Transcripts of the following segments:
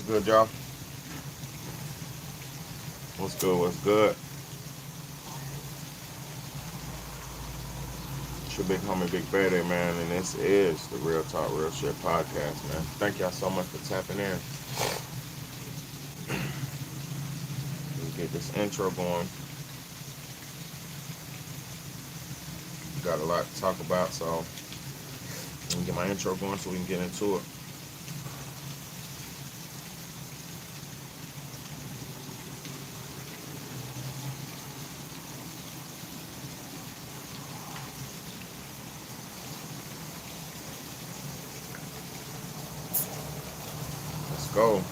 good, y'all? What's good? What's good? It's your big homie, Big Betty, man, and this is the Real Talk, Real Shit podcast, man. Thank y'all so much for tapping in. Let's get this intro going. Got a lot to talk about, so let me get my intro going so we can get into it. Let's go.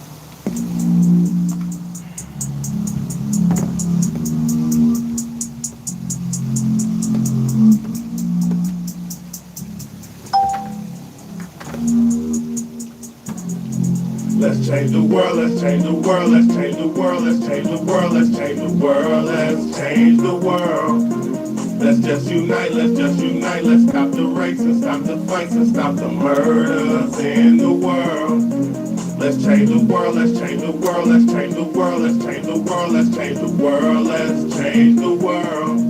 Let's change the world, let's change the world, let's change the world, let's change the world, let's change the world, let's change the world. Let's just unite, let's stop the race and stop the fights and stop the murders in the world. Let's change the world, let's change the world, let's change the world, let's change the world, let's change the world, let's change the world.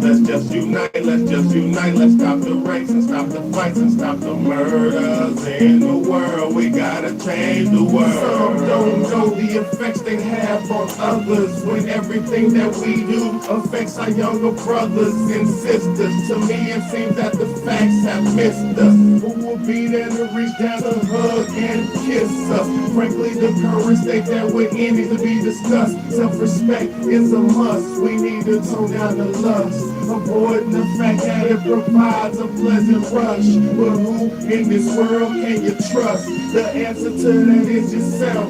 Let's just unite, let's stop the race and stop the fights and stop the murders in the world. We gotta change the world. Some don't know the effects they have on others when everything that we do affects our younger brothers and sisters. To me it seems that the facts have missed us. Who will be there to reach down to hug and kiss us? Frankly, the current state that we're in needs to be discussed. Self-respect is a must. We need to tone down the lust, avoiding the fact that it provides a pleasant rush. But who in this world can you trust? The answer to that is yourself.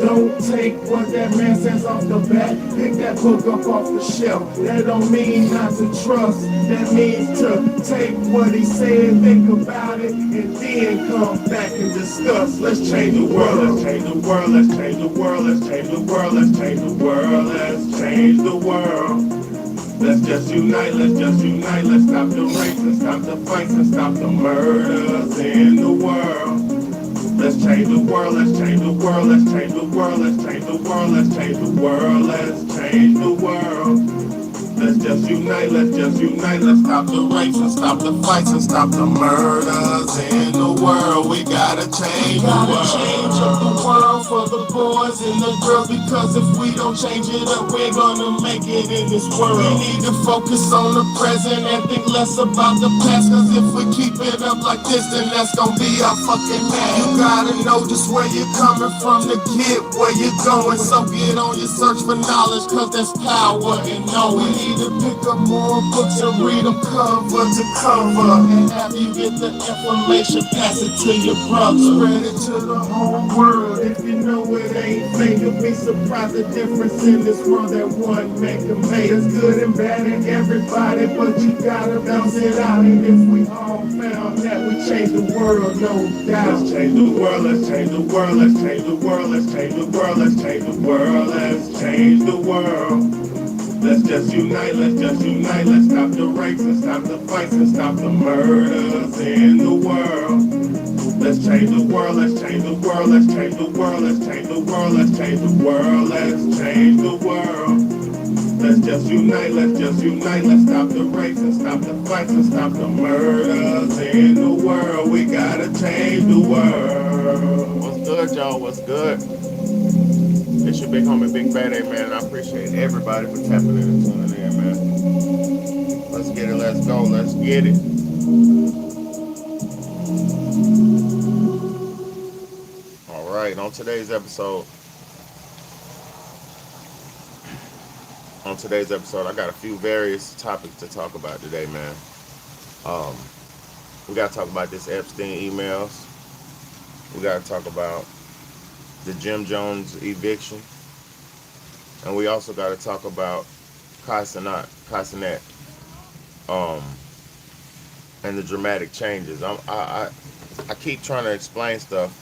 Don't take what that man says off the bat. Pick that book up off the shelf. That don't mean not to trust. That means to take what he said, think about it, and then come back and discuss. Let's change the world, let's change the world, let's change the world, let's change the world, let's change the world, let's change the world. Let's just unite, let's stop the race and stop the fights and stop the murders in the world. Let's change the world, let's change the world, let's change the world, let's change the world, let's change the world, let's change the world. Let's just unite, let's stop the race and stop the fights and stop the murders in the world. We gotta change the world. Gotta change up the world for the boys and the girls, because if we don't change it up, we're gonna make it in this world. We need to focus on the present and think less about the past, cause if we keep it up like this, then that's gonna be our fucking past. You gotta know just where you're coming from to get where you're going, so get on your search for knowledge, cause there's power in knowing. To pick up more books and read them cover to cover, and after you get the information, pass it to your brother. Spread it to the whole world. If you know it ain't fake, you'll be surprised the difference in this world that one man can make. There's good and bad in everybody, but you gotta balance it out. And if we all found that, we change the world, no doubt. Let's change the world, let's change the world, let's change the world, let's change the world, let's change the world, let's change the world. Let's just unite, let's stop the race and stop the fights and stop the murders in the world. Let's change the world, let's change the world, let's change the world, let's change the world, let's change the world, let's change the world. Let's just unite, let's stop the race and stop the fights and stop the murders in the world. We gotta change the world. What's good, y'all? What's good? It's your big homie, Big Betty, man. I appreciate everybody for tapping in and tuning in, man. Let's get it, let's go, let's get it. All right, on today's episode, I got a few various topics to talk about today, man. Um, we got to talk about this Epstein emails. We got to talk about the Jim Jones eviction. And we also got to talk about Kai Cenat, um, and the dramatic changes. I keep trying to explain stuff,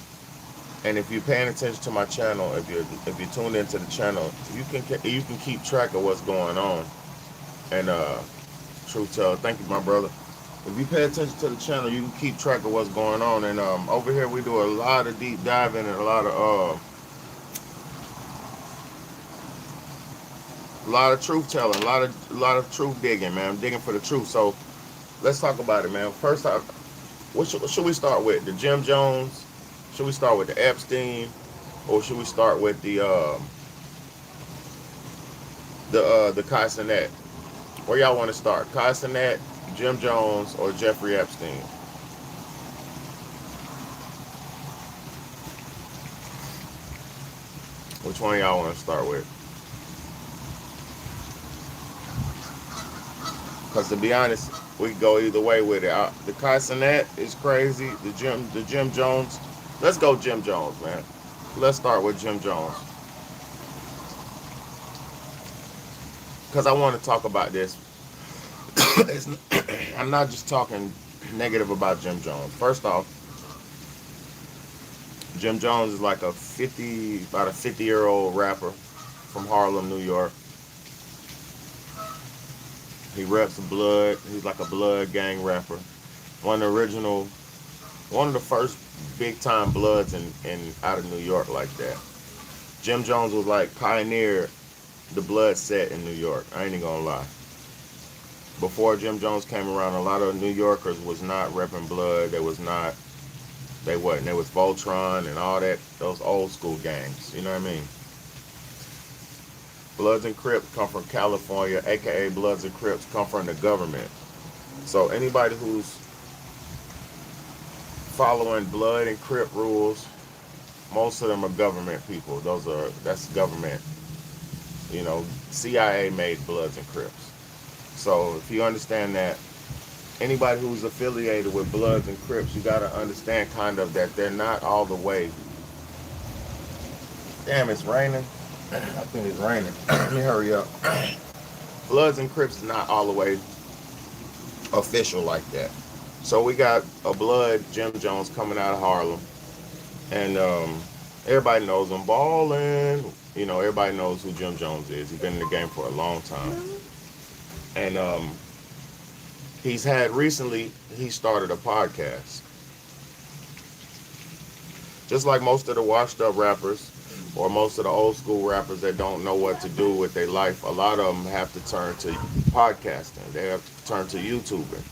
and if you're paying attention to my channel, if you tuned into the channel, you can keep track of what's going on. And truth tell, thank you, my brother. If you pay attention to the channel, you can keep track of what's going on. And over here, we do a lot of deep diving and a lot of A lot of truth telling, a lot of truth digging, man. I'm digging for the truth. So let's talk about it, man. First off, what should we start with? The Jim Jones? Should we start with the Epstein, or should we start with the Kai Cenat? Where y'all want to start? Kai Cenat, Jim Jones, or Jeffrey Epstein? Which one y'all want to start with? Because to be honest, we can go either way with it. The Kai Cenat is crazy. The Jim Jones. Let's go Jim Jones, man. Let's start with Jim Jones. Because I want to talk about this. It's, I'm not just talking negative about Jim Jones. First off, Jim Jones is like about a 50-year-old rapper from Harlem, New York. He reps blood. He's like a blood gang rapper. One of the original, one of the first big time bloods in out of New York like that. Jim Jones was like pioneered the blood set in New York. I ain't even gonna lie. Before Jim Jones came around, a lot of New Yorkers was not repping blood. They was not. They wasn't. There was Voltron and all that. Those old school gangs. You know what I mean? Bloods and Crips come from California, aka Bloods and Crips come from the government. So anybody who's following Blood and Crip rules, most of them are government people. That's government. You know, CIA made Bloods and Crips. So if you understand that, anybody who's affiliated with Bloods and Crips, you got to understand kind of that they're not all the way. Damn, it's raining. I think it's raining. Let me hurry up. Bloods and Crips is not all the way official like that. So we got a Blood Jim Jones coming out of Harlem, and everybody knows him balling. You know, everybody knows who Jim Jones is. He's been in the game for a long time, and he's had recently. He started a podcast, just like most of the washed up rappers or most of the old school rappers that don't know what to do with their life. A lot of them have to turn to podcasting. They have to turn to YouTubing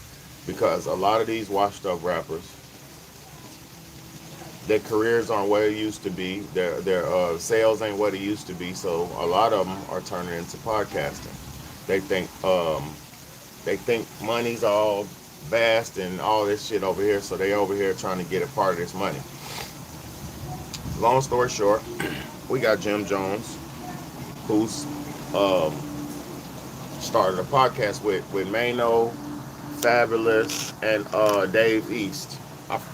because a lot of these washed up rappers, their careers aren't what it used to be. Their sales ain't what it used to be. So a lot of them are turning into podcasting. They think money's all vast and all this shit over here. So they over here trying to get a part of this money. Long story short, we got Jim Jones, who's started a podcast with Mano, Fabulous, and Dave East.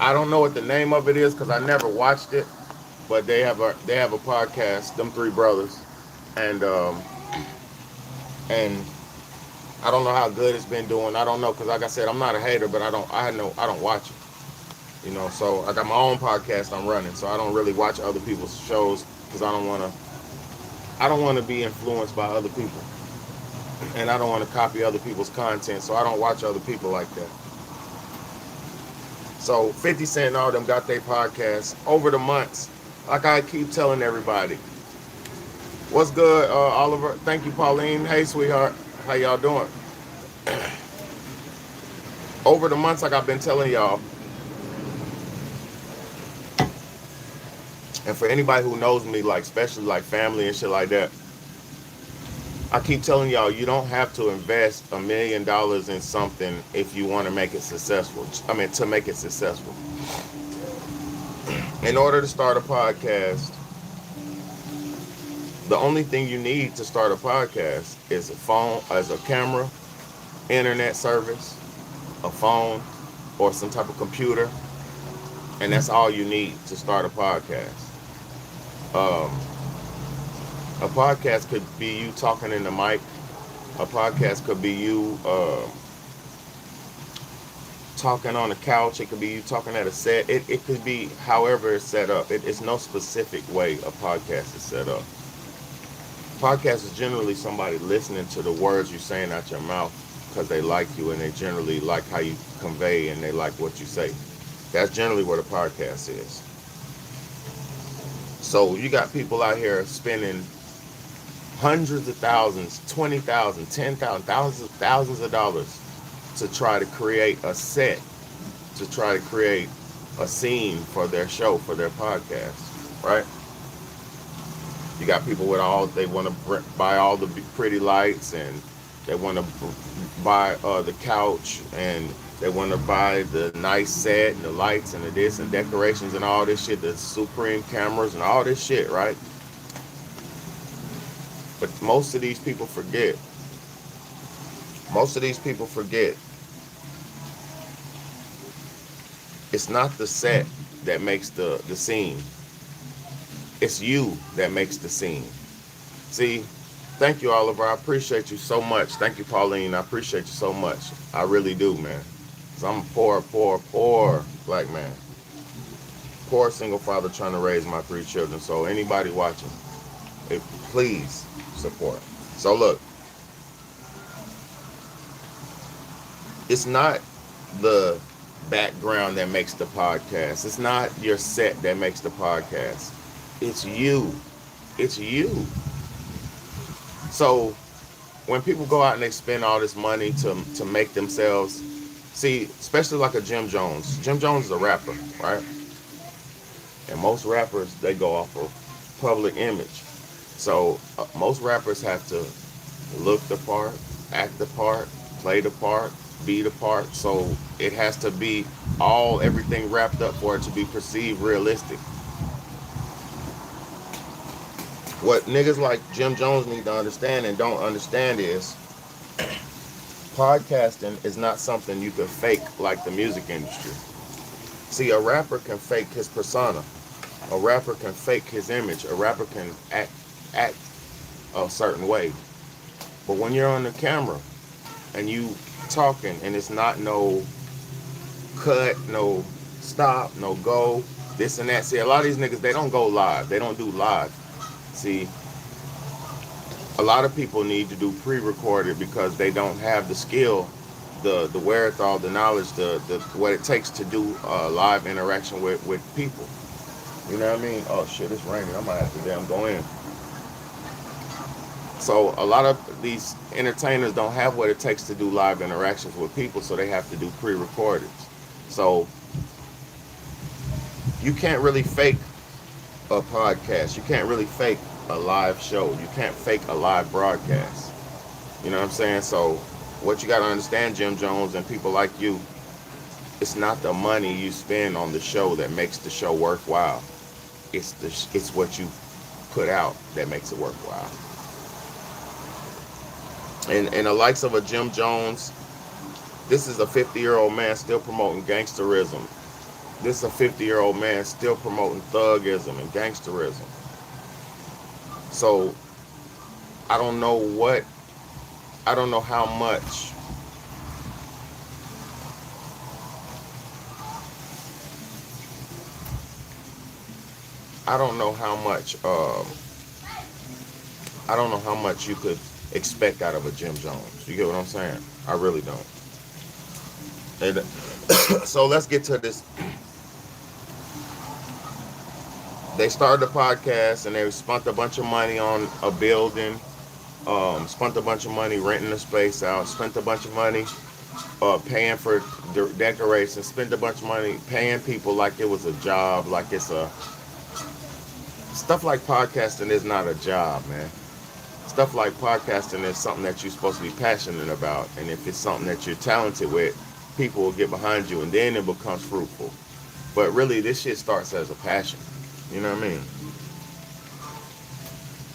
I don't know what the name of it is because I never watched it, but they have a podcast. Them three brothers, and I don't know how good it's been doing. I don't know because like I said, I'm not a hater, but I don't watch it. You know, so I got my own podcast I'm running, so I don't really watch other people's shows because I don't want to be influenced by other people, and I don't want to copy other people's content, so I don't watch other people like that. So 50 Cent and all them got their podcasts over the months. Like I keep telling everybody, what's good, Oliver? Thank you, Pauline. Hey, sweetheart, how y'all doing? Over the months, like I've been telling y'all. And for anybody who knows me, like especially like family and shit like that, I keep telling y'all, you don't have to invest $1 million in something if you want to make it successful. I mean, to make it successful. In order to start a podcast, the only thing you need to start a podcast is a phone, as a camera, internet service, a phone, or some type of computer, and that's all you need to start a podcast. A podcast could be you talking in the mic. A podcast could be you talking on a couch. It could be you talking at a set. It could be however it's set up. It's no specific way a podcast is set up. Podcast is generally somebody listening to the words you're saying out your mouth because they like you and they generally like how you convey and they like what you say. That's generally what a podcast is. So you got people out here spending hundreds of thousands, 20,000, 10,000, thousands of dollars to try to create a set, to try to create a scene for their show, for their podcast, right? You got people with all, they want to buy all the pretty lights, and they want to buy the couch, and they want to buy the nice set and the lights and the this and decorations and all this shit, the supreme cameras and all this shit, right? But most of these people forget it's not the set that makes the scene. It's you that makes the scene. See, thank you, Oliver. I appreciate you so much. Thank you, Pauline. I appreciate you so much. I really do, man. Because I'm a poor black man. Poor single father trying to raise my 3 children. So anybody watching, please support. So look, it's not the background that makes the podcast. It's not your set that makes the podcast. It's you. It's you. So when people go out and they spend all this money to make themselves, see, especially like a Jim Jones. Jim Jones is a rapper, right? And most rappers, they go off of public image. So most rappers have to look the part, act the part, play the part, be the part. So it has to be everything wrapped up for it to be perceived realistic. What niggas like Jim Jones need to understand and don't understand is podcasting is not something you can fake like the music industry. See, a rapper can fake his persona. A rapper can fake his image. A rapper can act a certain way. But when you're on the camera and you talking and it's not no cut, no stop, no go, this and that. See, a lot of these niggas, they don't go live. They don't do live. See, a lot of people need to do pre-recorded because they don't have the skill, the wherewithal, the knowledge, the what it takes to do live interaction with people. You know what I mean? Oh shit, it's raining. I might have to damn go in. So a lot of these entertainers don't have what it takes to do live interactions with people, so they have to do pre-recorded. So you can't really fake a podcast. You can't really fake a live show. You can't fake a live broadcast. You know what I'm saying? So what you got to understand, Jim Jones and people like you, it's not the money you spend on the show that makes the show worthwhile. It's what you put out that makes it worthwhile. And the likes of a Jim Jones, this is a 50-year-old man still promoting gangsterism. This is a 50-year-old man still promoting thugism and gangsterism. So I don't know how much you could expect out of a Jim Jones. You get what I'm saying? I really don't. And so let's get to this. They started the podcast and they spent a bunch of money on a building, spent a bunch of money renting the space out, spent a bunch of money paying for decorations, spent a bunch of money paying people like it was a job, like it's a... Stuff like podcasting is not a job, man. Stuff like podcasting is something that you're supposed to be passionate about, and if it's something that you're talented with, people will get behind you, and then it becomes fruitful. But really, this shit starts as a passion. You know what I mean?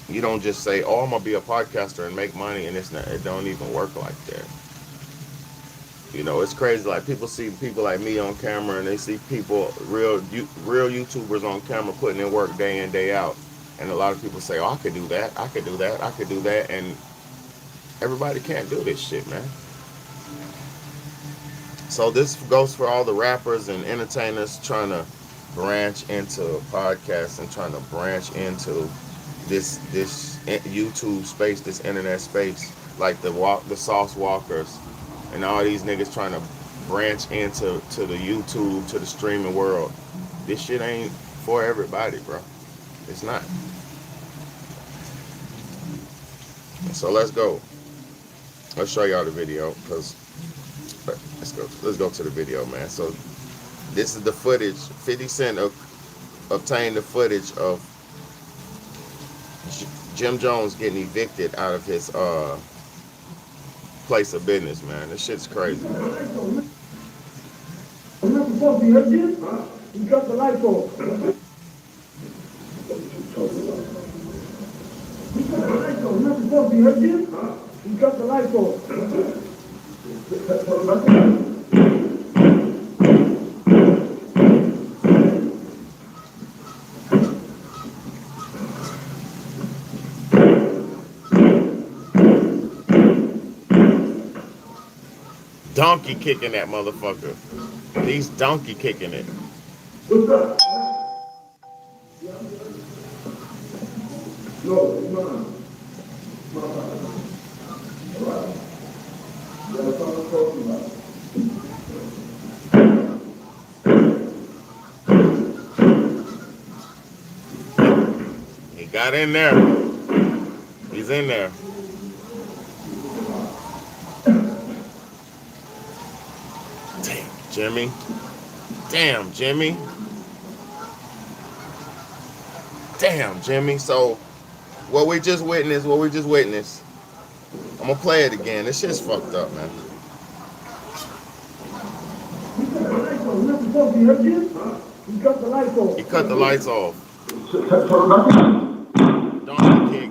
You don't just say, "Oh, I'm gonna be a podcaster and make money," and it don't even work like that. You know, it's crazy. Like people see people like me on camera, and they see people, real YouTubers on camera putting in work day in, day out. And a lot of people say, "Oh, I could do that. I could do that. I could do that." And everybody can't do this shit, man. So this goes for all the rappers and entertainers trying to branch into podcasts and trying to branch into this YouTube space, this internet space, like the Sauce Walkers and all these niggas trying to branch into the YouTube, to the streaming world. This shit ain't for everybody, bro. It's not. So let's go. Let's show y'all the video because let's go to the video, man. So this is the footage. 50 Cent obtained the footage of Jim Jones getting evicted out of his place of business, man. This shit's crazy. You cut the lights off. You cut the lights off. Donkey kicking that motherfucker. He's donkey kicking it. What's up? No, it's mine. He got in there. He's in there. Damn, Jimmy. Damn, Jimmy. Damn, Jimmy. So, what we just witnessed, I'm gonna play it again. This shit's fucked up, man. He cut the lights off. He cut the lights off. Donkey kick.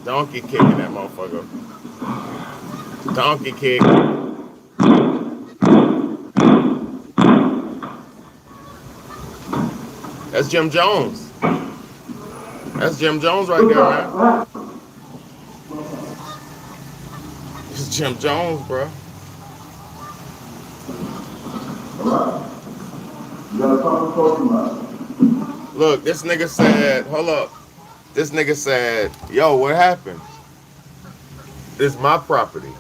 Donkey kicking that motherfucker. Donkey kick. That's Jim Jones. That's Jim Jones right there, man. This is Jim Jones, bro. Look, this nigga said, hold up. This nigga said, yo, what happened? This is my property.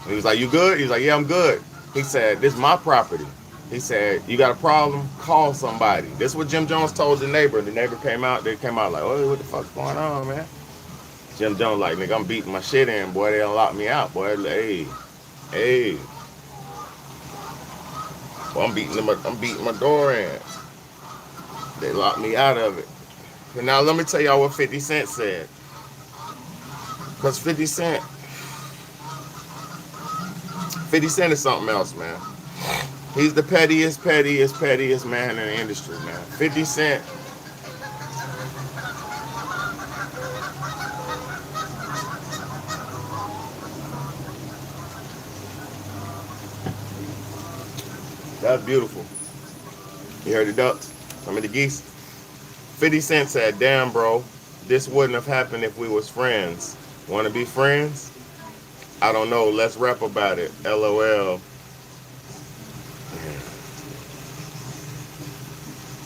He was like, you good? He was like, yeah, I'm good. He said, this is my property. He said, you got a problem? Call somebody. This is what Jim Jones told the neighbor. The neighbor came out. They came out like, oh, what the fuck's going on, man? Jim Jones like, nigga, I'm beating my shit in, boy. They unlocked me out, boy. Hey. Well, I'm beating my door in. They locked me out of it. But now let me tell y'all what 50 Cent said. Because 50 Cent is something else, man. He's the pettiest man in the industry, man. 50 Cent. That's beautiful. You heard the ducks? Some of the geese. 50 Cent said, damn, bro, this wouldn't have happened if we was friends. Want to be friends? I don't know. Let's rap about it. LOL.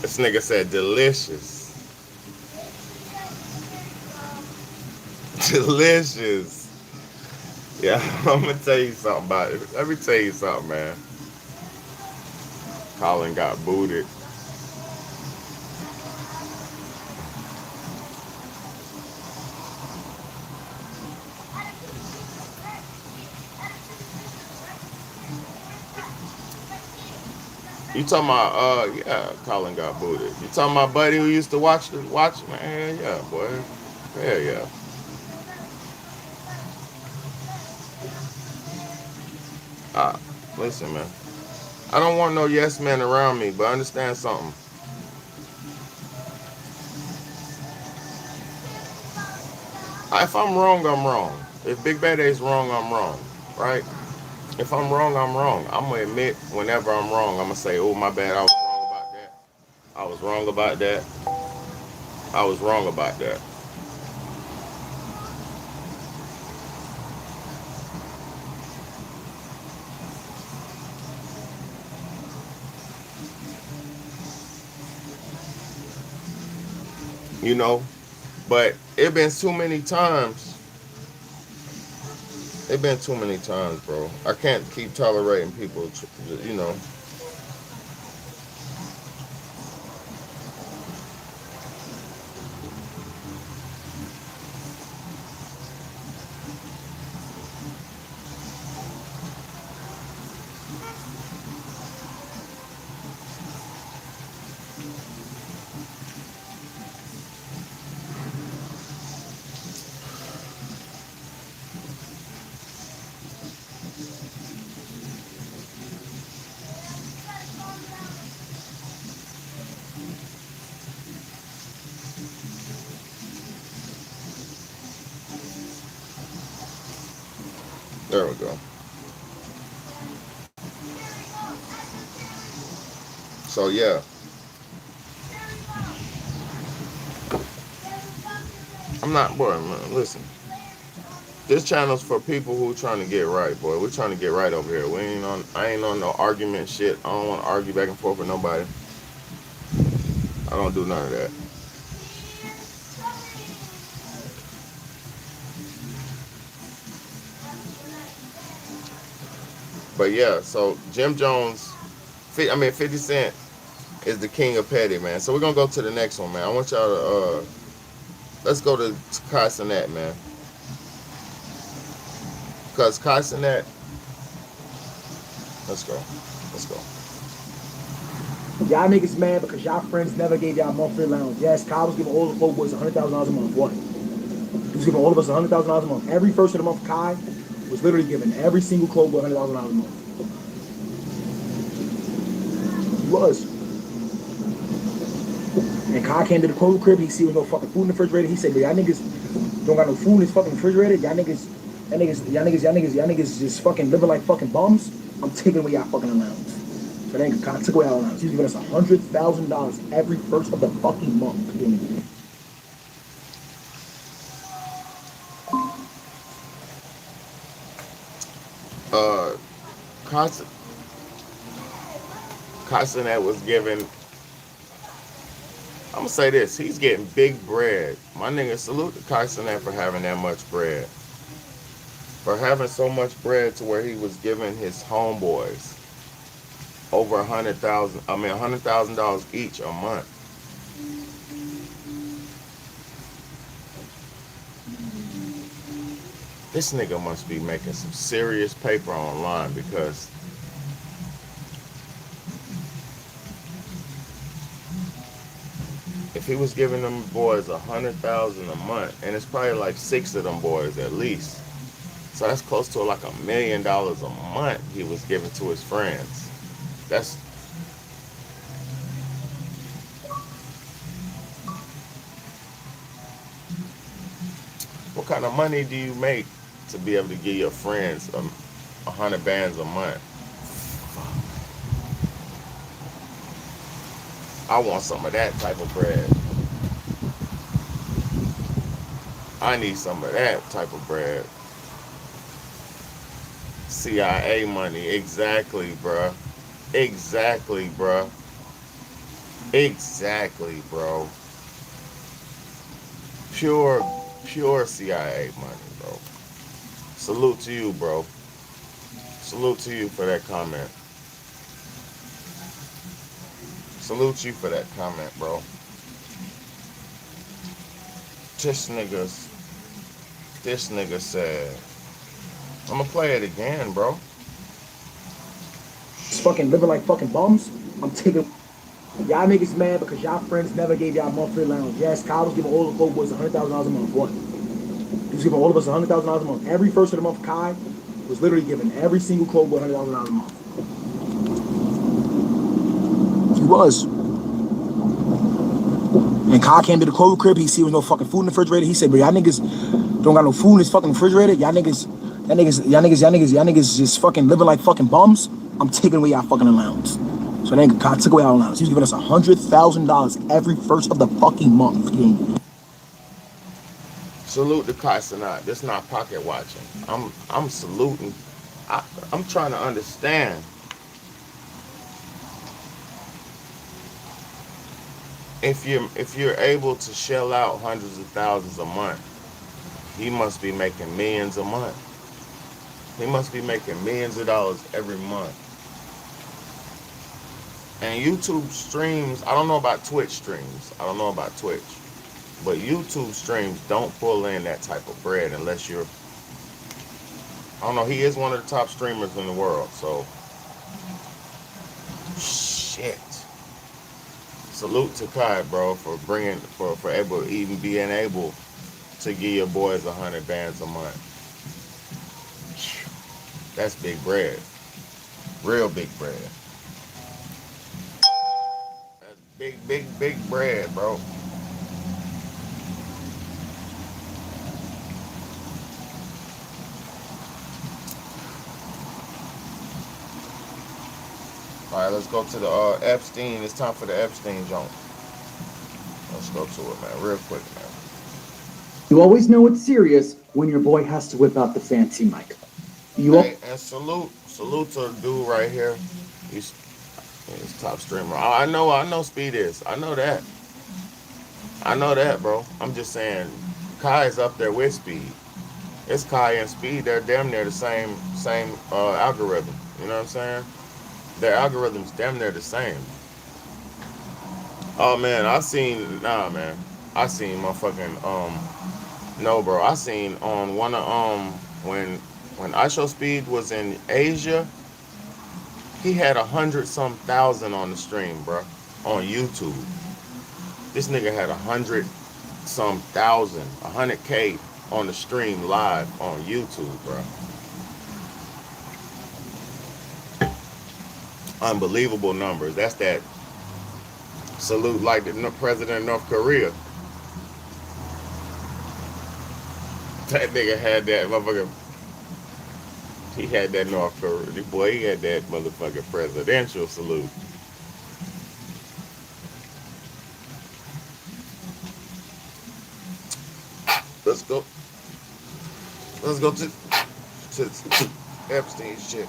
This nigga said delicious. Delicious. Yeah, I'm gonna tell you something about it. Let me tell you something, man. Colin got booted. You talking about, yeah, Colin got booted. You talking about buddy who used to watch, man? Yeah, boy. Yeah. Listen, man. I don't want no yes men around me, but understand something. If I'm wrong, I'm wrong. If Big Bad A's wrong, I'm wrong, right? If I'm wrong, I'm wrong. I'm going to admit whenever I'm wrong. I'm going to say, oh, my bad, I was wrong about that. I was wrong about that. I was wrong about that. You know? But it been too many times. It been too many times, bro. I can't keep tolerating people, you know. There we go. So yeah, I'm not boy. Man, listen, this channel's for people who trying to get right, boy. We're trying to get right over here. We ain't on. I ain't on no argument shit. I don't want to argue back and forth with nobody. I don't do none of that. But yeah, so Jim Jones, 50 Cent is the king of petty, man. So we're gonna go to the next one, man. I want y'all to let's go to Kai Cenat, man. Cause Kai Cenat, let's go, let's go. Y'all niggas mad because y'all friends never gave y'all monthly allowance. Yes, Kyle was giving all the Clover Boys $100,000 a month. What? He was giving all of us $100,000 a month. Every first of the month, Kai was literally giving every single Clover Boy $100,000 a month. He was. And Kai came to the Clover crib. He see with no fucking food in the refrigerator. He said, y'all niggas don't got no food in this fucking refrigerator. Y'all niggas just fucking living like fucking bums. I'm taking away y'all fucking allowance. So then Kai took away our allowance. He was giving us $100,000 every first of the fucking month. Uh, Kai Cenat was given. I'm gonna say this: he's getting big bread. My nigga, salute to Kai Cenat for having that much bread, for having so much bread to where he was giving his homeboys over $100,000 each a month. This nigga must be making some serious paper online because if he was giving them boys 100,000 a month, and it's probably like 6 of them boys at least, so that's close to like $1 million a month he was giving to his friends. That's what kind of money do you make to be able to give your friends 100 bands a month? I want some of that type of bread. I need some of that type of bread. CIA money, exactly, bruh. Exactly, bruh. Exactly, bro. Pure, pure CIA money, bro. Salute to you, bro. Salute to you for that comment. Salute you for that comment, bro. This niggas, this nigga said, I'm gonna play it again, bro. Fucking living like fucking bums. I'm taking. Y'all niggas mad because y'all friends never gave y'all monthly allowance. Yes, Kyle was giving all the Clover Boys $100,000 a month. What? He was giving all of us $100,000 a month. Every first of the month, Kai was literally giving every single Clover Boy $100,000 a month. He was. And Kai came to the Clover crib. He see with no fucking food in the refrigerator. He said, "But y'all niggas don't got no food in this fucking refrigerator. Y'all niggas just fucking living like fucking bums. I'm taking away y'all fucking allowance." So then Kai took away our allowance. He was giving us $100,000 every first of the fucking month. Salute to Kai Cenat. This not pocket watching. I'm saluting. I'm trying to understand. If you're able to shell out hundreds of thousands a month, he must be making millions a month. He must be making millions of dollars every month. And YouTube streams, I don't know about Twitch streams. I don't know about Twitch. But YouTube streams don't pull in that type of bread unless you're, I don't know, he is one of the top streamers in the world. So, shit. Salute to Kai, bro, for bringing, for able, even being able to give your boys 100 bands a month. That's big bread. Real big bread. That's big bread, bro. All right, let's go to the Epstein. It's time for the Epstein joint. Let's go to it, man, real quick, man. You always know it's serious when your boy has to whip out the fancy mic. Hey, and salute to the dude right here. He's top streamer. I know Speed is. I know that. I know that, bro. I'm just saying, Kai is up there with Speed. It's Kai and Speed. They're damn near the same algorithm. You know what I'm saying? Their algorithm's damn near the same. Oh man, man. I seen motherfucking no, bro. I seen on one of when ISO Speed was in Asia, he had 100 some thousand on the stream, bro, on YouTube. This nigga had 100 some thousand, 100K on the stream live on YouTube, bro. Unbelievable numbers. That's that salute like the president of North Korea. That nigga had that motherfucker. He had that North Korea. Boy, he had that motherfucking presidential salute. Let's go. Let's go to Epstein shit.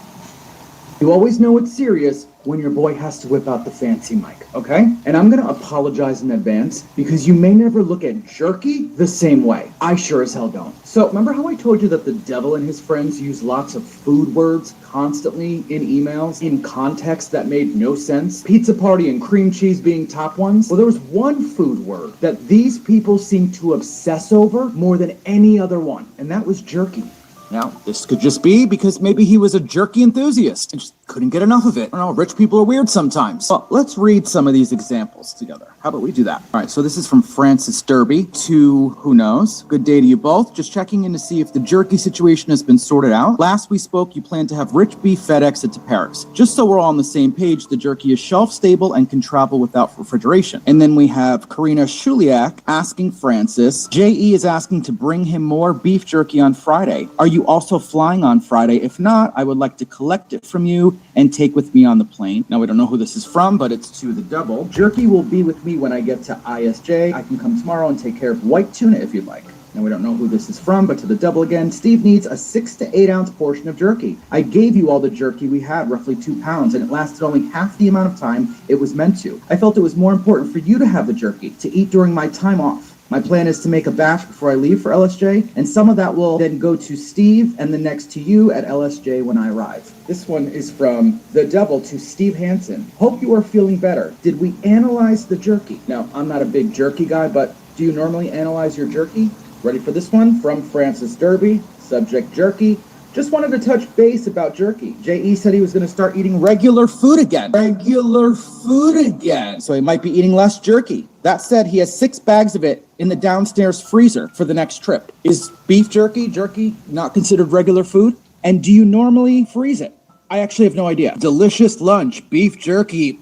You always know it's serious when your boy has to whip out the fancy mic, okay? And I'm gonna apologize in advance because you may never look at jerky the same way. I sure as hell don't. So remember how I told you that the devil and his friends use lots of food words constantly in emails in context that made no sense? Pizza party and cream cheese being top ones? Well, there was one food word that these people seem to obsess over more than any other one, and that was jerky. Now, this could just be because maybe he was a jerky enthusiast and just couldn't get enough of it. I don't know, rich people are weird sometimes. Well, let's read some of these examples together. How about we do that? All right, so this is from Francis Derby to who knows. Good day to you both. Just checking in to see if the jerky situation has been sorted out. Last we spoke, you plan to have rich beef FedExed to Paris. Just so we're all on the same page, the jerky is shelf stable and can travel without refrigeration. And then we have Karina Shuliak asking Francis, JE is asking to bring him more beef jerky on Friday. Are you also flying on Friday? If not, I would like to collect it from you and take with me on the plane. Now, we don't know who this is from, but it's to the double. Jerky will be with me when I get to ISJ. I can come tomorrow and take care of white tuna if you'd like. Now, we don't know who this is from, but to the double again, Steve needs a 6 to 8 ounce portion of jerky. I gave you all the jerky we had, roughly 2 pounds, and it lasted only half the amount of time it was meant to. I felt it was more important for you to have the jerky, to eat during my time off. My plan is to make a batch before I leave for LSJ, and some of that will then go to Steve and the next to you at LSJ when I arrive. This one is from the double to Steve Hansen. Hope you are feeling better. Did we analyze the jerky? Now, I'm not a big jerky guy, but do you normally analyze your jerky? Ready for this one? From Francis Derby, subject jerky. Just wanted to touch base about jerky. J.E. said he was going to start eating regular food again. Regular food again. So he might be eating less jerky. That said, he has 6 bags of it in the downstairs freezer for the next trip. Is beef jerky not considered regular food? And do you normally freeze it? I actually have no idea. Delicious lunch, beef jerky.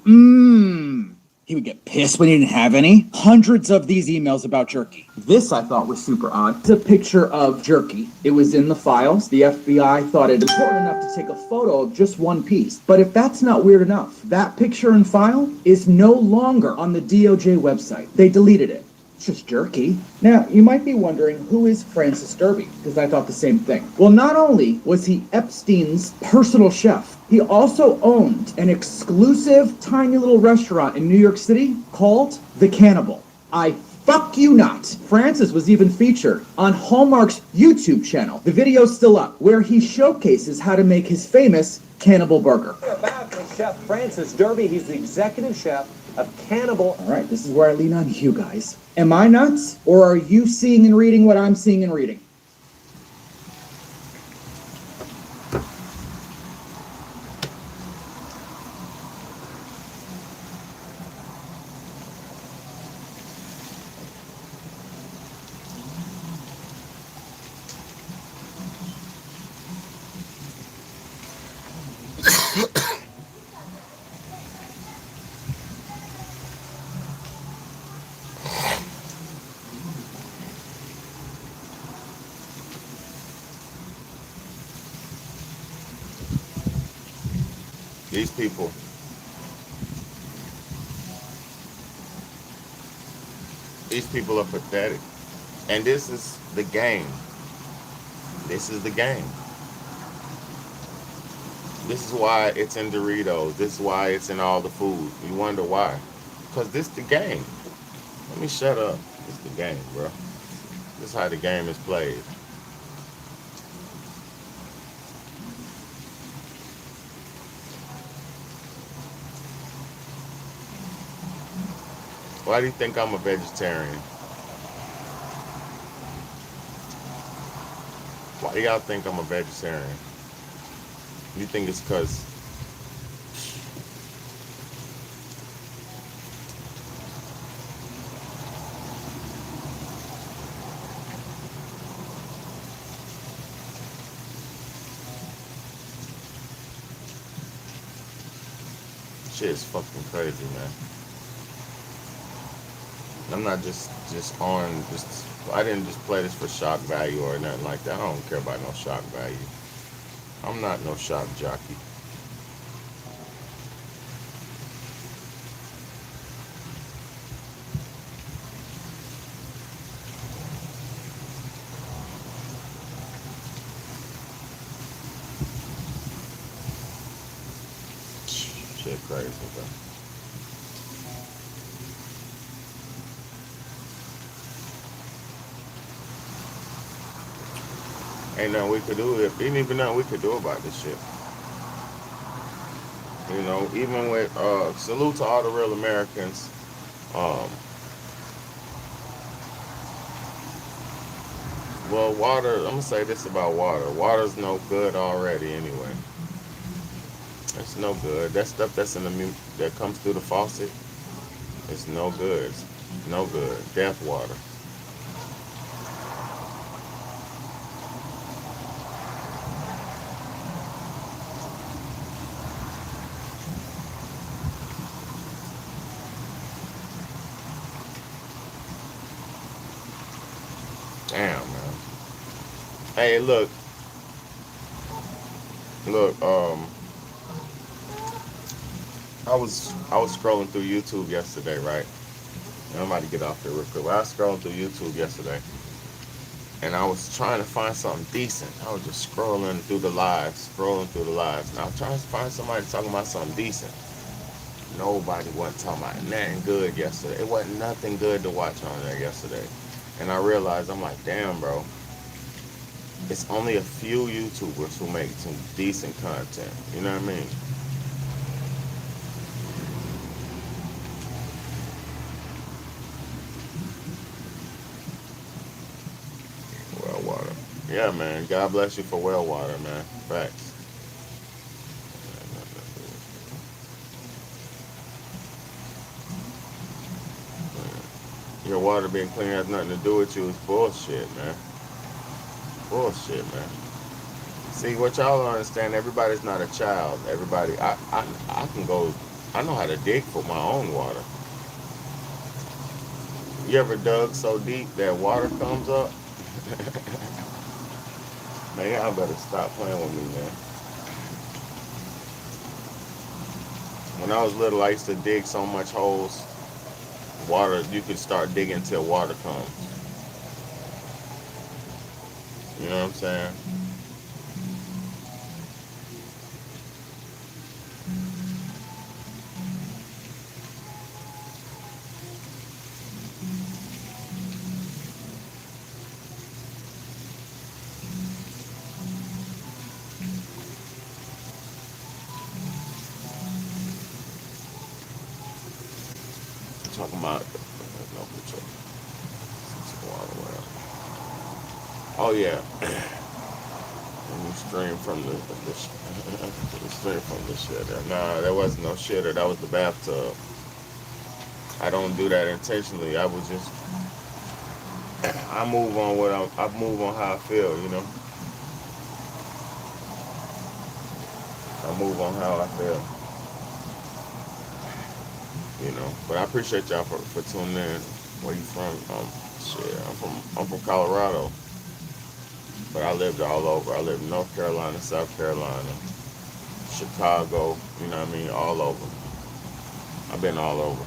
He would get pissed when he didn't have any. Hundreds of these emails about jerky. This I thought was super odd. It's a picture of jerky. It was in the files. The FBI thought it important enough to take a photo of just one piece. But if that's not weird enough, that picture and file is no longer on the DOJ website. They deleted it. It's just jerky. Now, you might be wondering, who is Francis Derby? Because I thought the same thing. Well, not only was he Epstein's personal chef, he also owned an exclusive tiny little restaurant in New York City called The Cannibal. I fuck you not. Francis was even featured on Hallmark's YouTube channel. The video's still up, where he showcases how to make his famous cannibal burger. We're back with Chef Francis Derby. He's the executive chef of Cannibal. All right, this is where I lean on you guys. Am I nuts, or are you seeing and reading what I'm seeing and reading? These people, These people are pathetic. And this is the game. This is the game. This is why it's in Doritos. This is why it's in all the food. You wonder why? Because this the game. Let me shut up. This the game, bro. This is how the game is played. Why do you think I'm a vegetarian? Why do y'all think I'm a vegetarian? You think it's because shit is fucking crazy, man. I'm not just on just I didn't just play this for shock value or nothing like that. I don't care about no shock value. I'm not no shock jockey. Shit crazy, bro. Ain't nothing we could do. Ain't even nothing we could do about this shit. You know, even with salute to all the real Americans. Um, well, water. I'm gonna say this about water. Water's no good already anyway. It's no good. That stuff that's in the that comes through the faucet, it's no good. It's no good. Death water. Damn, man. Hey, look. I was scrolling through YouTube yesterday, right? And I'm about to get off here real quick. But I was scrolling through YouTube yesterday, and I was trying to find something decent. I was just scrolling through the lives, and I was trying to find somebody talking about something decent. Nobody wasn't talking about nothing good yesterday. It wasn't nothing good to watch on there yesterday. And I realized, I'm like, damn, bro. It's only a few YouTubers who make some decent content. You know what I mean? Well water. Yeah, man. God bless you for well water, man. Facts. Your water being clean has nothing to do with you. It's bullshit, man. Bullshit, man. See, what y'all don't understand, everybody's not a child. Everybody, I can go, I know how to dig for my own water. You ever dug so deep that water comes up? Man, y'all better stop playing with me, man. When I was little, I used to dig so much holes, water, you could start digging till water comes. You know what I'm saying? Talking about, no, oh yeah, when you stream from the you stream from the shitter. Nah, there wasn't no shitter. That was the bathtub. I don't do that intentionally. I was just, I move on I move on how I feel. You know, I move on how I feel. You know, but I appreciate y'all for tuning in. Where you from? Shit, I'm from Colorado, but I lived all over. I lived in North Carolina, South Carolina, Chicago. You know what I mean? All over. I've been all over.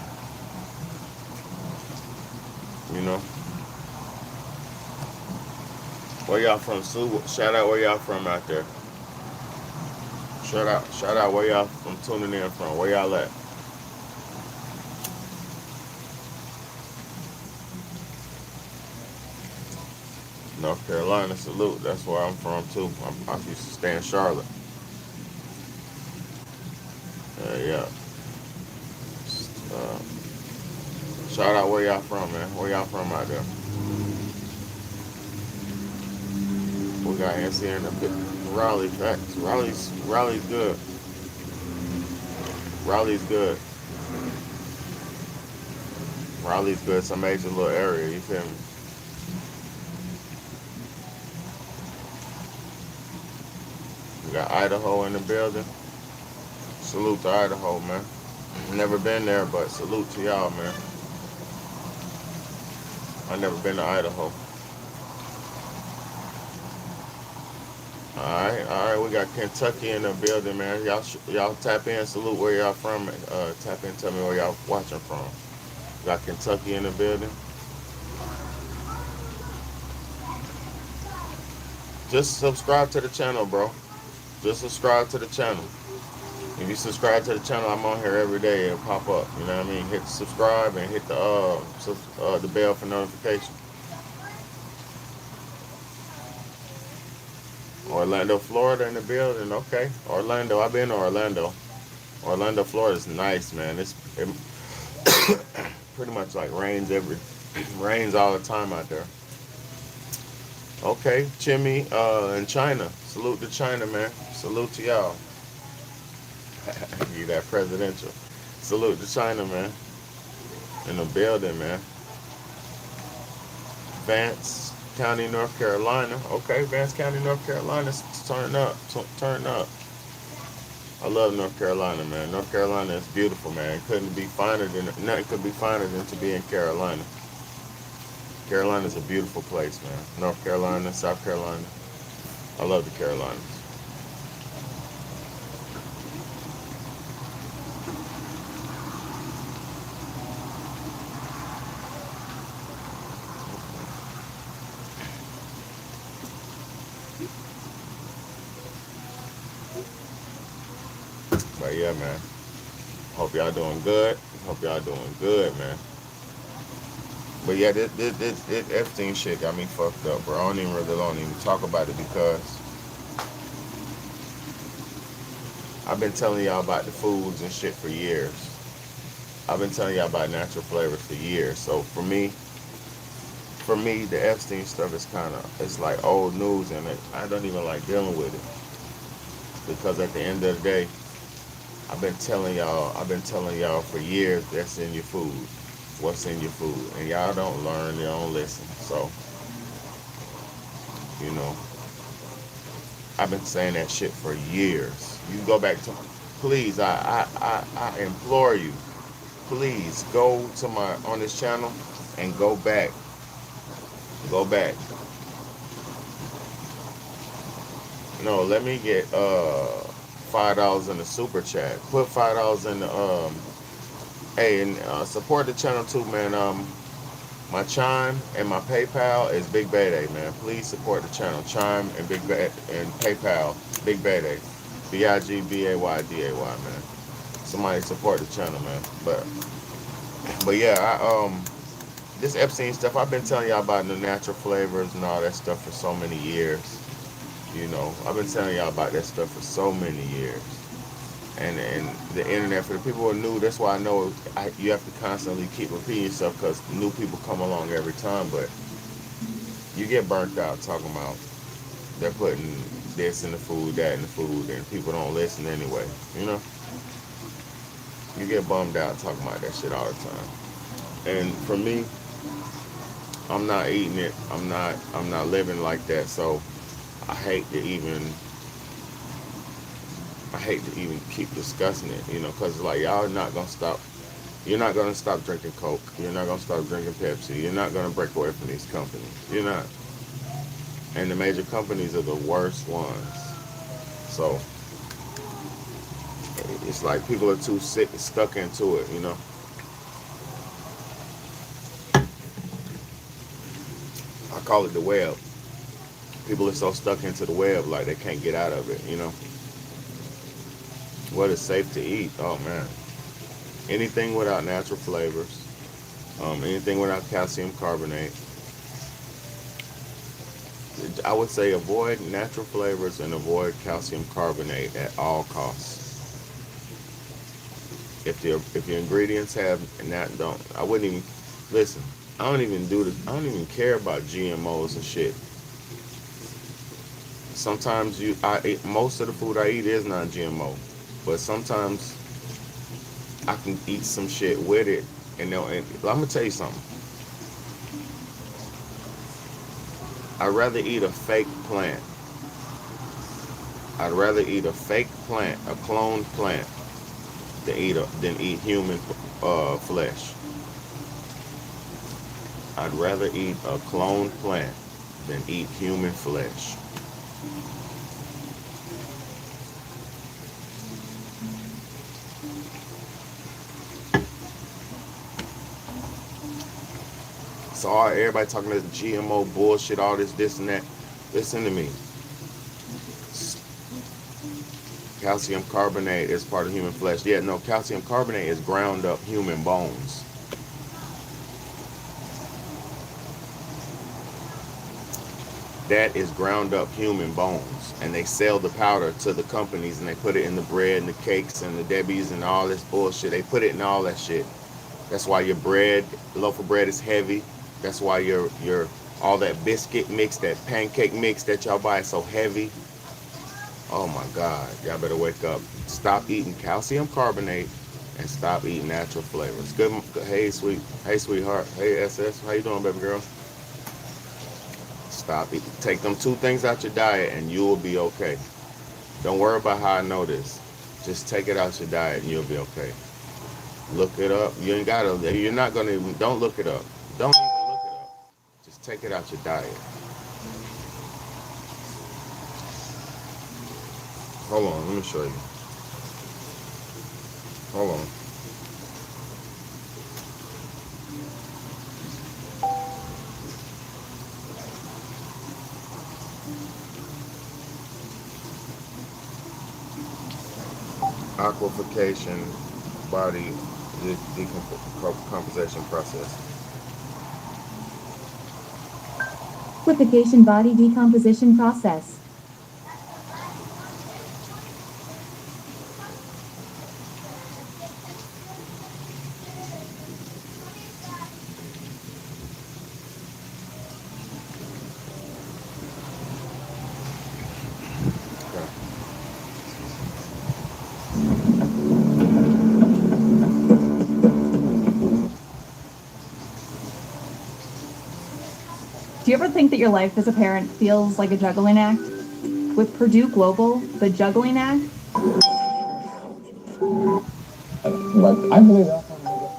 You know, where y'all from? Sue, shout out where y'all from out there. Shout out where y'all from tuning in from. Where y'all at? North Carolina, salute. That's where I'm from too. I used to stay in Charlotte. Yeah. Uh, Shout out where y'all from, man. Where y'all from out there? We got NC in the Raleigh. Facts. Raleigh's good. Raleigh's good. Raleigh's good. It's a major little area. You feel me? We got Idaho in the building. Salute to Idaho, man. Never been there, but salute to y'all, man. I never been to Idaho. All right. We got Kentucky in the building, man. Y'all tap in. Salute where y'all from. Tap in. Tell me where y'all watching from. Got Kentucky in the building. Just subscribe to the channel, bro. Just subscribe to the channel. If you subscribe to the channel, I'm on here every day. It'll pop up. You know what I mean? Hit subscribe and hit the bell for notification. Orlando, Florida in the building. Okay, Orlando. I've been to Orlando. Orlando, Florida is nice, man. It pretty much like rains all the time out there. Okay, Chimmy in China. Salute to China, man. Salute to y'all. You that presidential. Salute to China, man. In the building, man. Vance County, North Carolina. Okay, Vance County, North Carolina. Turn up. Turn up. I love North Carolina, man. North Carolina is beautiful, man. Couldn't be finer than nothing could be finer than to be in Carolina. Carolina is a beautiful place, man. North Carolina, South Carolina. I love the Carolinas. But yeah, man. Hope y'all doing good. Hope y'all doing good, man. But yeah, this Epstein shit got me fucked up, bro. Don't even talk about it because I've been telling y'all about the foods and shit for years. I've been telling y'all about natural flavors for years. So for me, the Epstein stuff is it's like old news, and I don't even like dealing with it because at the end of the day, I've been telling y'all for years that's in your food, what's in your food, and y'all don't learn, you don't listen. So, you know, I've been saying that shit for years. You go back to, please, I implore you, please go to on this channel and go back. No, let me get $5 in the super chat. Put $5 in the hey, and support the channel too, man. My Chime and my PayPal is Big Bayday, man. Please support the channel. Chime and and PayPal, Big Bayday, BIGBAYDAY, man. Somebody support the channel, man. But yeah, this Epstein stuff, I've been telling y'all about the natural flavors and all that stuff for so many years. You know, I've been telling y'all about that stuff for so many years. And the internet, for the people who are new, that's why I know you have to constantly keep repeating yourself because new people come along every time. But you get burnt out talking about they're putting this in the food, that in the food, and people don't listen anyway. You know, you get bummed out talking about that shit all the time. And for me, I'm not eating it. I'm not living like that. So I hate to even keep discussing it, you know, because like y'all not gonna stop. You're not gonna stop drinking Coke. You're not gonna stop drinking Pepsi. You're not gonna break away from these companies. You're not. And the major companies are the worst ones. So it's like people are too stuck into it, you know. call it the web. People are so stuck into the web, like they can't get out of it. What is safe to eat? Oh man, anything without natural flavors, anything without calcium carbonate. I would say avoid natural flavors and avoid calcium carbonate at all costs. If your ingredients have and that don't, I wouldn't even listen. I don't even do this. I don't even care about GMOs and shit. Sometimes I eat, most of the food I eat is non-GMO, but sometimes I can eat some shit with it, and I'm gonna tell you something. I'd rather eat a fake plant. I'd rather eat a fake plant, a cloned plant, than eat human flesh. I'd rather eat a cloned plant than eat human flesh. So everybody talking this GMO bullshit, all this and that. Listen to me. Calcium carbonate is part of human flesh. Yeah, no, calcium carbonate is ground up human bones. That is ground up human bones. And they sell the powder to the companies and they put it in the bread and the cakes and the Debbie's and all this bullshit. They put it in all that shit. That's why your loaf of bread is heavy. That's why your all that biscuit mix, that pancake mix that y'all buy is so heavy. Oh my God, y'all better wake up. Stop eating calcium carbonate and stop eating natural flavors. Good. Hey, sweetheart. Hey, SS. How you doing, baby girl? Stop eating. Take them two things out your diet and you will be okay. Don't worry about how I know this. Just take it out your diet and you'll be okay. Look it up. You ain't gotta. You're not gonna. Don't look it up. Don't even look it up. Just take it out your diet. Hold on. Let me show you. Hold on. Aquification, body decomposition process. Liquefaction body decomposition process. Okay. Do you ever think that your life as a parent feels like a juggling act? With Purdue Global, the juggling act? But I believe that's when we get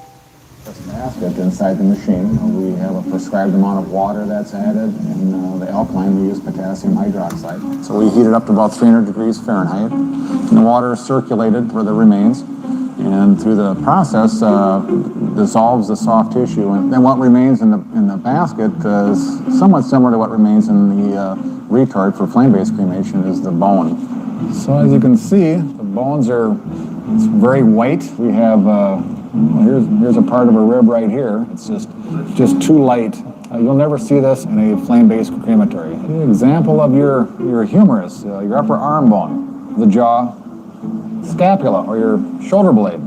this basket inside the machine. We have a prescribed amount of water that's added, and the alkaline we use potassium hydroxide. So we heat it up to about 300 degrees Fahrenheit, and the water is circulated for the remains, and through the process dissolves the soft tissue. And then what remains in the basket is somewhat similar to what remains in the retort for flame-based cremation is the bone. So as you can see, the bones are very white. We have here's a part of a rib right here. It's just too light. You'll never see this in a flame-based crematory. An example of your humerus, your upper arm bone, the jaw, scapula, or your shoulder blade.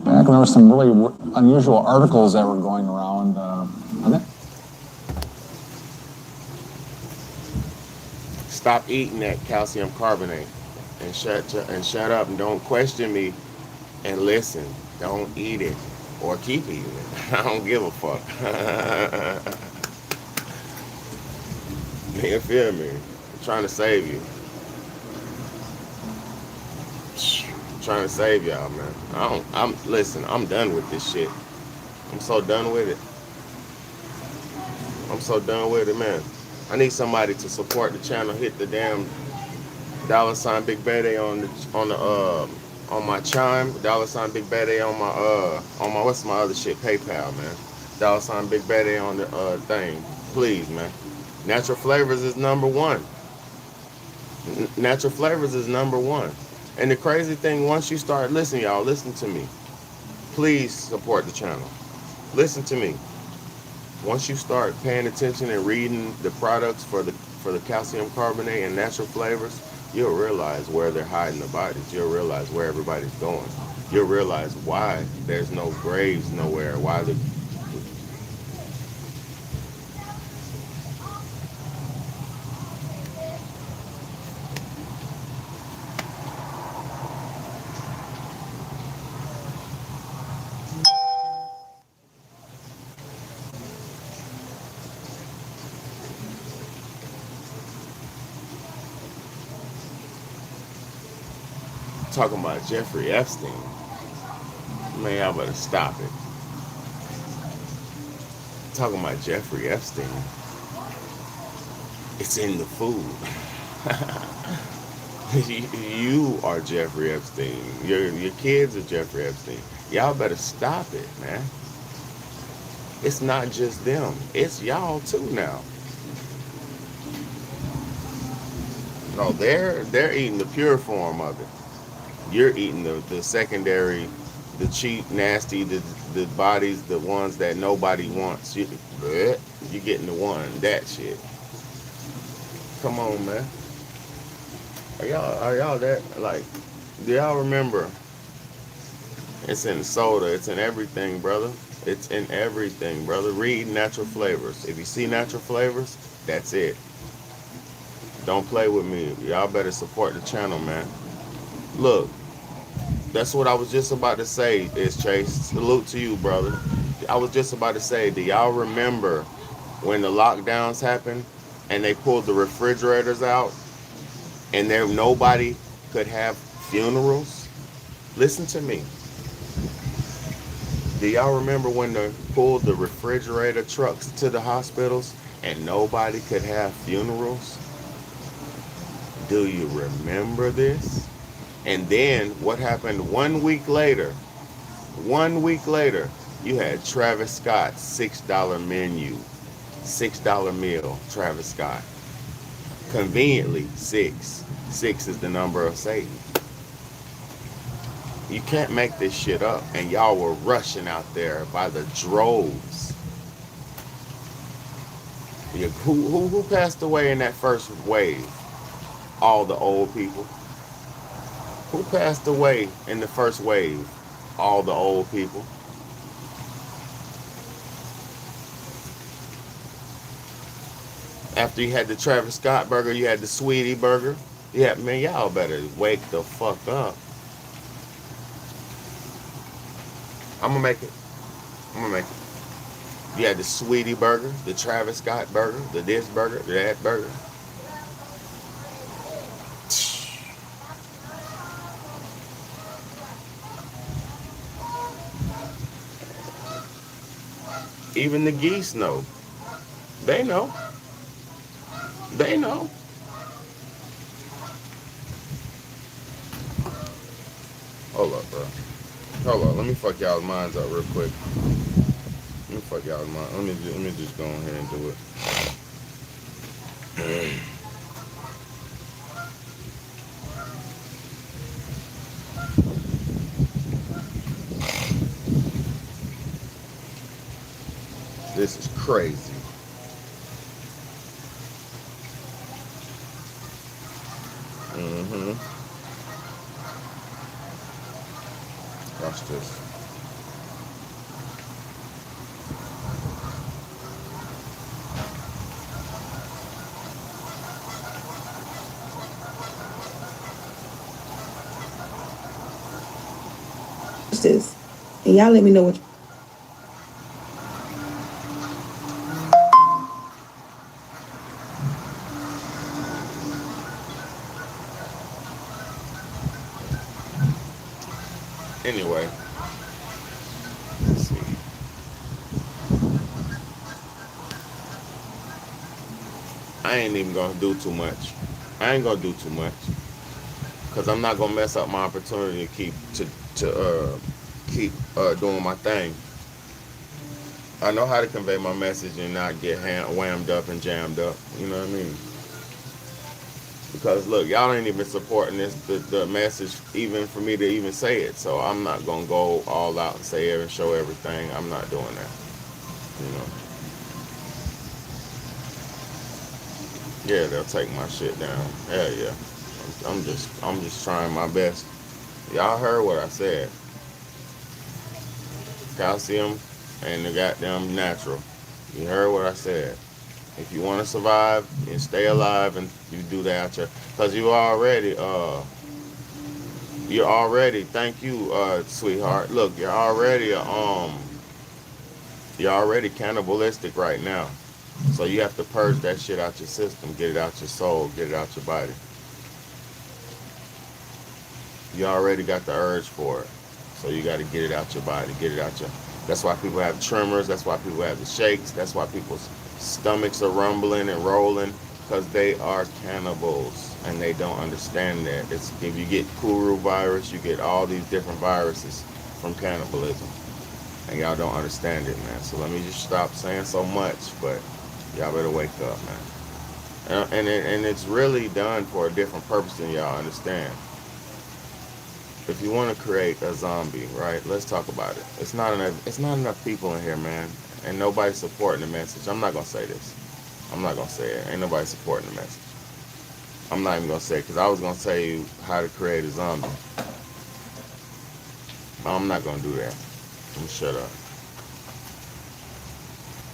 Back when there were some really unusual articles that were going around. Stop eating that calcium carbonate and shut up and don't question me and listen. Don't eat it or keep eating it. I don't give a fuck. You feel me? I'm trying to save you. I'm trying to save y'all, man. Listen, I'm done with this shit. I'm so done with it. I'm so done with it, man. I need somebody to support the channel. Hit the damn $ Big Bad A on my Chime. $ Big Bad A on my what's my other shit? PayPal, man. $ Big Bad A on the thing. Please, man. Natural flavors is number one. Natural flavors is number one. And the crazy thing, once you start listening, y'all, listen to me. Please support the channel. Listen to me. Once you start paying attention and reading the products for the calcium carbonate and natural flavors, you'll realize where they're hiding the bodies. You'll realize where everybody's going. You'll realize why there's no graves nowhere. Why the talking about Jeffrey Epstein. Man, y'all better stop it. Talking about Jeffrey Epstein. It's in the food. You are Jeffrey Epstein. Your kids are Jeffrey Epstein. Y'all better stop it, man. It's not just them. It's y'all too now. No, they're eating the pure form of it. You're eating the secondary, the cheap, nasty, the bodies, the ones that nobody wants. You're getting the one, that shit. Come on, man. Are y'all that, like, do y'all remember? It's in soda. It's in everything, brother. It's in everything, brother. Read natural flavors. If you see natural flavors, that's it. Don't play with me. Y'all better support the channel, man. Look, that's what I was just about to say, is Chase. Salute to you, brother. I was just about to say, do y'all remember when the lockdowns happened and they pulled the refrigerators out and there nobody could have funerals? Listen to me. Do y'all remember when they pulled the refrigerator trucks to the hospitals and nobody could have funerals? Do you remember this? And then what happened 1 week later? 1 week later, you had Travis Scott's $6 menu. $6 meal, Travis Scott. Conveniently, 6. 6 is the number of Satan. You can't make this shit up. And y'all were rushing out there by the droves. Who passed away in that first wave? All the old people. Who passed away in the first wave? All the old people. After you had the Travis Scott burger, you had the Sweetie burger. Yeah, man, y'all better wake the fuck up. I'm gonna make it. You had the Sweetie burger, the Travis Scott burger, the this burger, that burger. Even the geese know. They know. They know. Hold up, bro. Hold up. Let me fuck y'all's minds up real quick. Let me fuck y'all's mind. Let me just go ahead and do it. This is crazy. Watch this. This. And y'all let me know what. Anyway, let's see. I ain't even gonna do too much. I ain't gonna do too much, cause I'm not gonna mess up my opportunity to keep doing my thing. I know how to convey my message and not get whammed up and jammed up. You know what I mean? Because look, y'all ain't even supporting the message even for me to even say it. So I'm not gonna go all out and say and show everything. I'm not doing that. You know. Yeah, they'll take my shit down. Hell yeah. I'm just trying my best. Y'all heard what I said. Calcium and the goddamn natural. You heard what I said. If you want to survive and stay alive, and you do that, because you're already. Thank you, sweetheart. Look, you're already cannibalistic right now. So you have to purge that shit out your system, get it out your soul, get it out your body. You already got the urge for it. So you got to get it out your body, get it out your. That's why people have tremors. That's why people have the shakes. That's why people's stomachs are rumbling and rolling, because they are cannibals and they don't understand that. It's if you get Kuru virus, you get all these different viruses from cannibalism, and y'all don't understand it, man. So let me just stop saying so much, but y'all better wake up, man. And it's really done for a different purpose than y'all understand. If you want to create a zombie, right? Let's talk about it. It's not enough. It's not enough people in here, man, and nobody's supporting the message. I'm not gonna say this. I'm not gonna say it. Ain't nobody supporting the message. I'm not even gonna say it because I was gonna tell you how to create a zombie. I'm not gonna do that. I'm gonna shut up.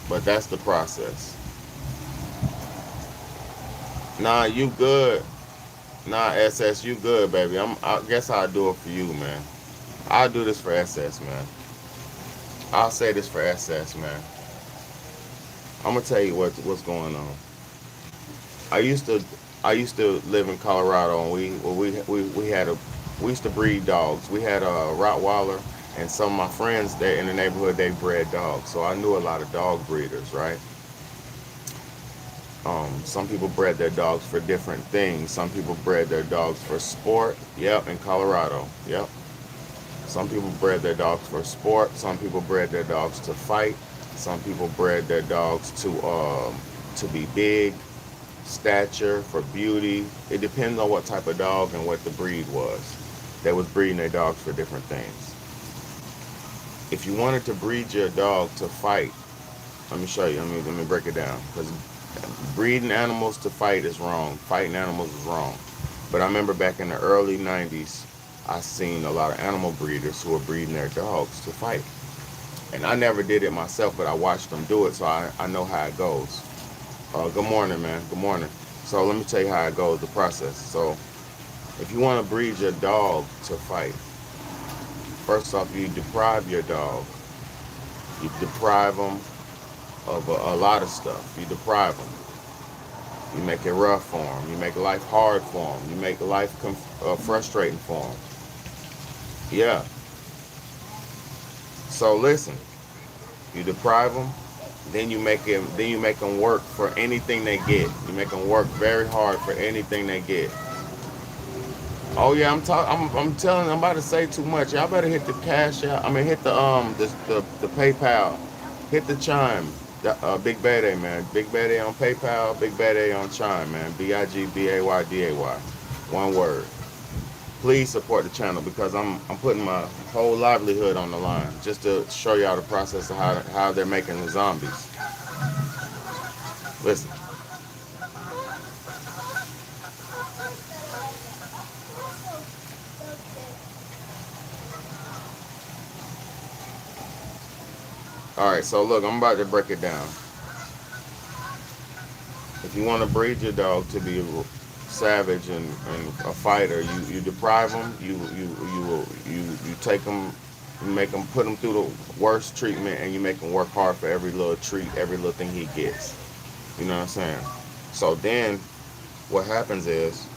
But that's the process. Nah, you good. Nah, SS, you good, baby. I guess I'll do it for you, man. I'll do this for SS, man. I'll say this for SS, man. I'm gonna tell you what's going on. I used to I used to live in Colorado, and we used to breed dogs. We had a Rottweiler, and some of my friends there in the neighborhood, they bred dogs. So I knew a lot of dog breeders, right? Some people bred their dogs for different things. Some people bred their dogs for sport. Yep, in Colorado. Yep. Some people bred their dogs for sport. Some people bred their dogs to fight. Some people bred their dogs to be big, stature, for beauty. It depends on what type of dog and what the breed was. They was breeding their dogs for different things. If you wanted to breed your dog to fight, let me show you. Let me break it down. Because breeding animals to fight is wrong. Fighting animals is wrong. But I remember back in the early 90s, I seen a lot of animal breeders who were breeding their dogs to fight. And I never did it myself, but I watched them do it, so I know how it goes. Good morning, man. Good morning. So let me tell you how it goes, the process. So if you want to breed your dog to fight, first off, you deprive your dog. You deprive them of a lot of stuff. You deprive them. You make it rough for them. You make life hard for them. You make life frustrating for them. Yeah. So listen, you deprive them, then you make them work for anything they get. You make them work very hard for anything they get. Oh yeah, I'm telling. I'm about to say too much. Y'all better hit the cash out. I mean, hit the PayPal. Hit the chime. Big Bad A, man. Big Bad A on PayPal. Big Bad A on chime, man. BIGBAYDAY. One word. Please support the channel because I'm putting my whole livelihood on the line just to show y'all the process of how they're making the zombies. Listen. All right, so look, I'm about to break it down. If you want to breed your dog to be savage and a fighter, you deprive them. You take them, you make them put them through the worst treatment, and you make them work hard for every little treat, every little thing he gets. You know what I'm saying? So then, what happens is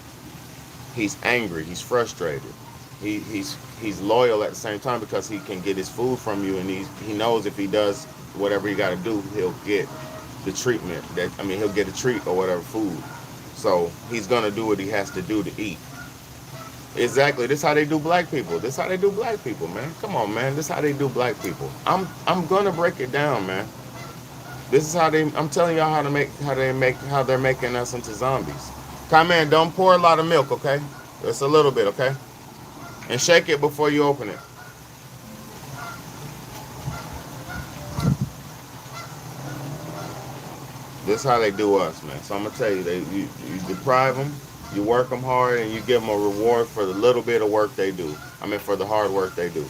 he's angry, he's frustrated, he's loyal at the same time because he can get his food from you, and he knows if he does whatever he got to do, he'll get the treatment he'll get a treat or whatever food. So he's gonna do what he has to do to eat. Exactly. This how they do black people. This how they do black people, man. Come on, man. This how they do black people. I'm gonna break it down, man. This is how they. I'm telling y'all how they're making us into zombies. Come in. Don't pour a lot of milk, okay? Just a little bit, okay? And shake it before you open it. This is how they do us, man. So I'm gonna tell you, you deprive them, you work them hard, and you give them a reward for the little bit of work they do. I mean, for the hard work they do.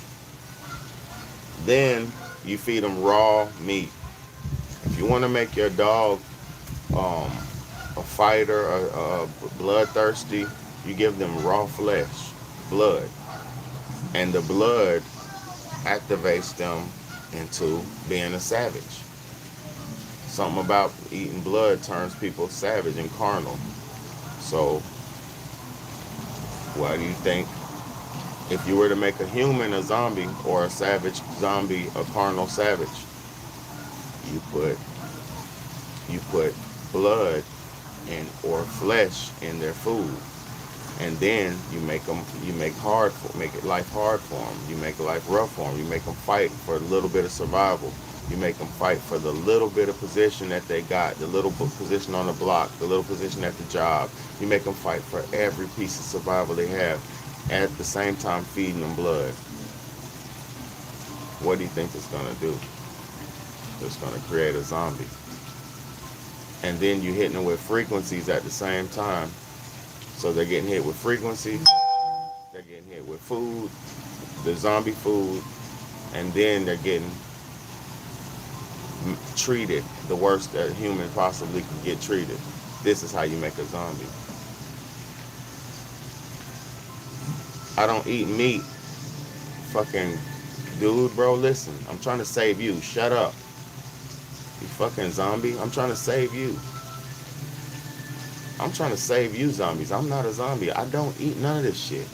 Then you feed them raw meat. If you want to make your dog um, a fighter, bloodthirsty, you give them raw flesh, blood, and the blood activates them into being a savage. Something about eating blood turns people savage and carnal. So, why do you think if you were to make a human a zombie or a savage zombie a carnal savage, you put blood and or flesh in their food, and then make it life hard for them. You make life rough for them. You make them fight for a little bit of survival. You make them fight for the little bit of position that they got, the little position on the block, the little position at the job. You make them fight for every piece of survival they have, at the same time feeding them blood. What do you think it's gonna do? It's gonna create a zombie. And then you're hitting them with frequencies at the same time. So they're getting hit with frequencies, they're getting hit with food, the zombie food, and then they're getting treated the worst that a human possibly could get treated. This is how you make a zombie. I don't eat meat. Fucking dude, bro, listen. I'm trying to save you. Shut up. You fucking zombie. I'm trying to save you. I'm trying to save you, zombies. I'm not a zombie. I don't eat none of this shit.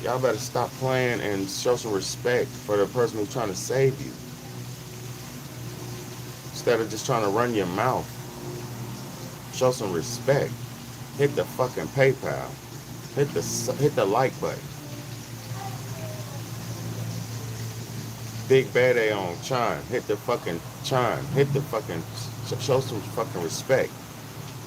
Y'all better stop playing and show some respect for the person who's trying to save you. Instead of just trying to run your mouth. Show some respect. Hit the fucking PayPal. Hit the like button. Big Bad A on chime. Hit the fucking chime. Hit the fucking show some fucking respect.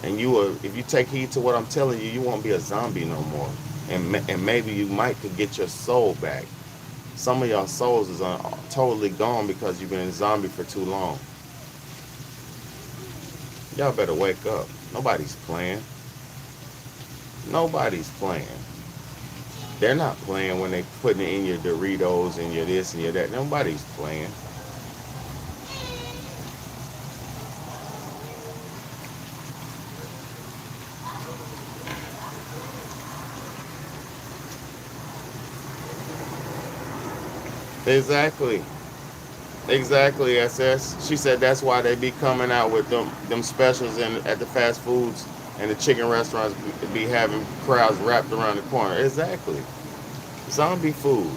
And if you take heed to what I'm telling you, you won't be a zombie no more. And maybe you might could get your soul back. Some of y'all souls is totally gone because you've been a zombie for too long. Y'all better wake up. Nobody's playing. Nobody's playing. They're not playing when they putting it in your Doritos and your this and your that. Nobody's playing. Exactly, SS. She said that's why they be coming out with them specials at the fast foods and the chicken restaurants be having crowds wrapped around the corner. Exactly. Zombie food.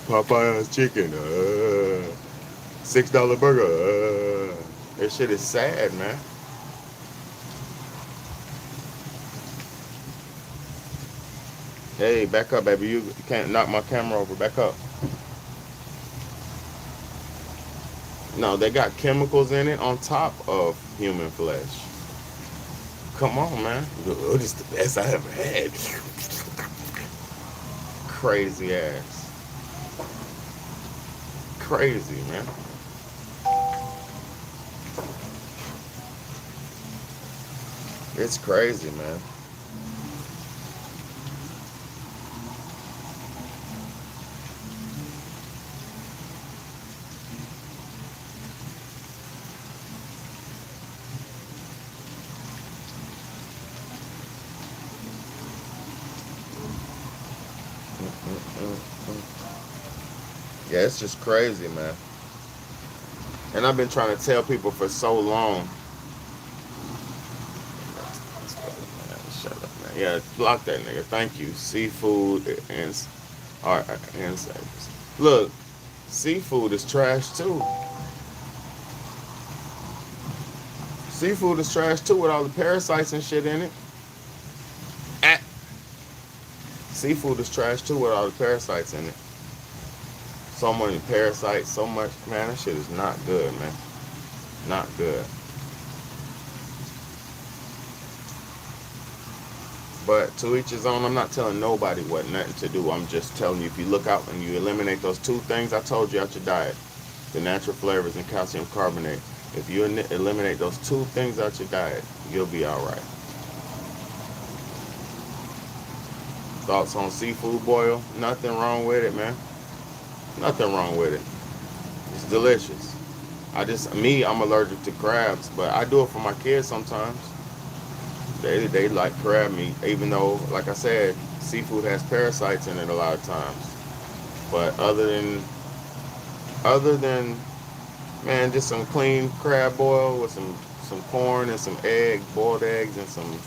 Popeye's chicken. $6 burger. That shit is sad, man. Hey, back up, baby. You can't knock my camera over. Back up. No, they got chemicals in it on top of human flesh. Come on, man. Oh, this is the best I ever had. Crazy ass. Crazy, man. It's crazy, man. Yeah, it's just crazy, man. And I've been trying to tell people for so long. Shut up, man. Yeah, block that nigga. Thank you. Seafood and service. Look, seafood is trash too. Seafood is trash too with all the parasites and shit in it. seafood is trash too with all the parasites in it. So many parasites, so much, man, that shit is not good, man. Not good. But to each his own. I'm not telling nobody what nothing to do. I'm just telling you, if you look out and you eliminate those two things I told you out your diet, the natural flavors and calcium carbonate, if you eliminate those two things out your diet, you'll be all right. Thoughts on seafood boil? Nothing wrong with it, man. Nothing wrong with it. It's delicious. I'm allergic to crabs, but I do it for my kids sometimes. They like crab meat, even though, like I said, seafood has parasites in it a lot of times. But other than man, just some clean crab boil with some corn and some boiled eggs, and some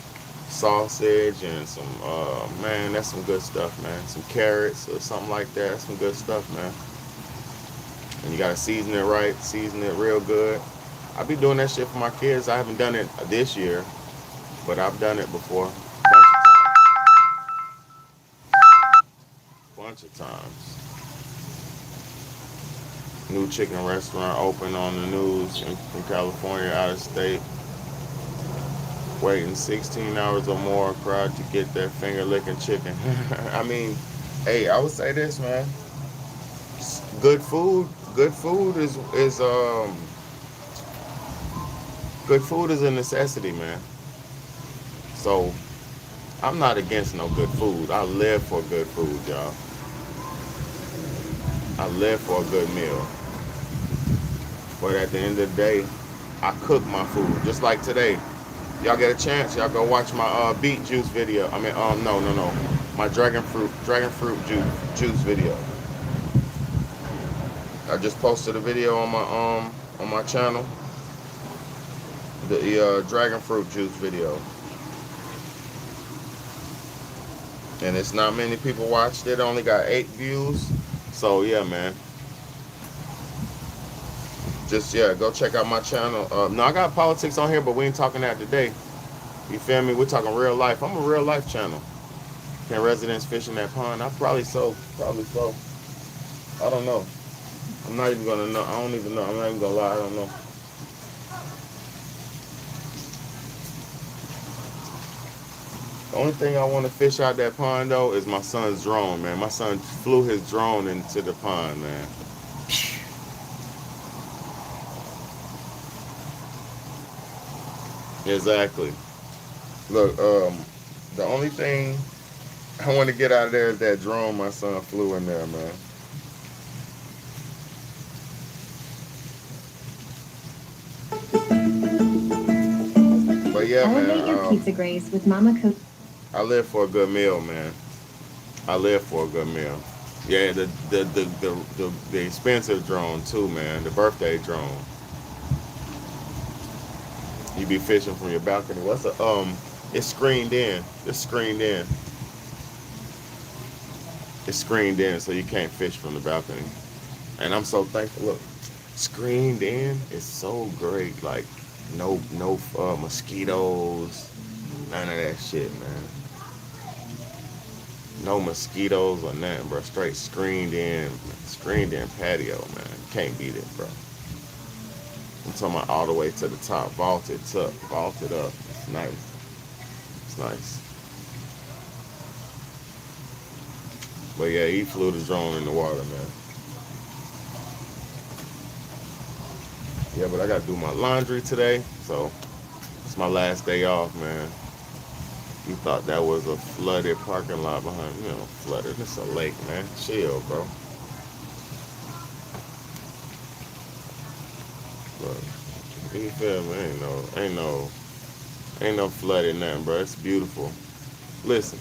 sausage and some man, that's some good stuff, man. Some carrots or something like that. That's some good stuff, man. And you gotta season it right, season it real good. I be doing that shit for my kids. I haven't done it this year, but I've done it before. Bunch of times. New chicken restaurant open on the news from California, out of state. Waiting 16 hours or more crowd to get their finger licking chicken. I mean, hey, I would say this, man. Good food. Good food is a necessity, man. So I'm not against no good food. I live for good food, y'all. I live for a good meal. But at the end of the day, I cook my food. Just like today. Y'all get a chance, y'all go watch my beet juice video. I mean, no. My dragon fruit juice video. I just posted a video on my channel. The dragon fruit juice video. And it's not many people watched it. Only got 8 views. So yeah, man. Just go check out my channel. No, I got politics on here, but we ain't talking that today. You feel me? We're talking real life. I'm a real life channel. Can residents fish in that pond? Probably so. I don't know. I'm not even gonna know. I don't even know. I'm not even gonna lie. I don't know. The only thing I want to fish out that pond though is my son's drone, man. My son flew his drone into the pond, man. Exactly. Look, the only thing I want to get out of there is that drone my son flew in there, man. But yeah, Elevate your man. pizza grace with Mama Cook. I live for a good meal, man. I live for a good meal. Yeah, the expensive drone too, man. The birthday drone. You be fishing from your balcony. It's screened in. It's screened in. It's screened in, so you can't fish from the balcony. And I'm so thankful. Look, screened in is so great. Like, no mosquitoes, none of that shit, man. No mosquitoes or nothing, bro. Straight screened in patio, man. Can't beat it, bro. I'm talking about all the way to the top, vaulted up. It's nice. It's nice. But yeah, he flew the drone in the water, man. Yeah, but I gotta do my laundry today, so it's my last day off, man. You thought that was a flooded parking lot behind me? Flooded. It's a lake, man. Chill, bro. But you feel me? Ain't no flooded nothing, bro. It's beautiful. Listen.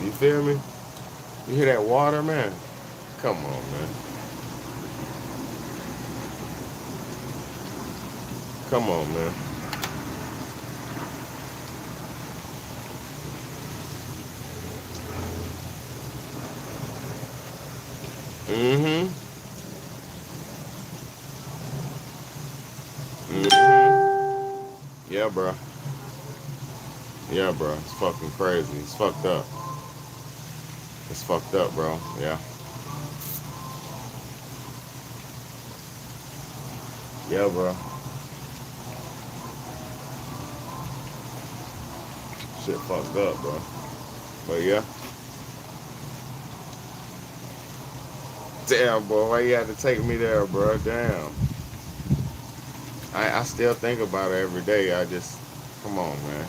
You feel me? You hear that water, man? Come on, man. Come on, man. Mm-hmm. Mm-hmm. Yeah, bro. Yeah, bro. It's fucking crazy. It's fucked up. It's fucked up, bro. Yeah. Yeah, bro. Shit fucked up, bro. But yeah. Damn, boy. Why you had to take me there, bro? Damn. I still think about it every day. I just, come on, man.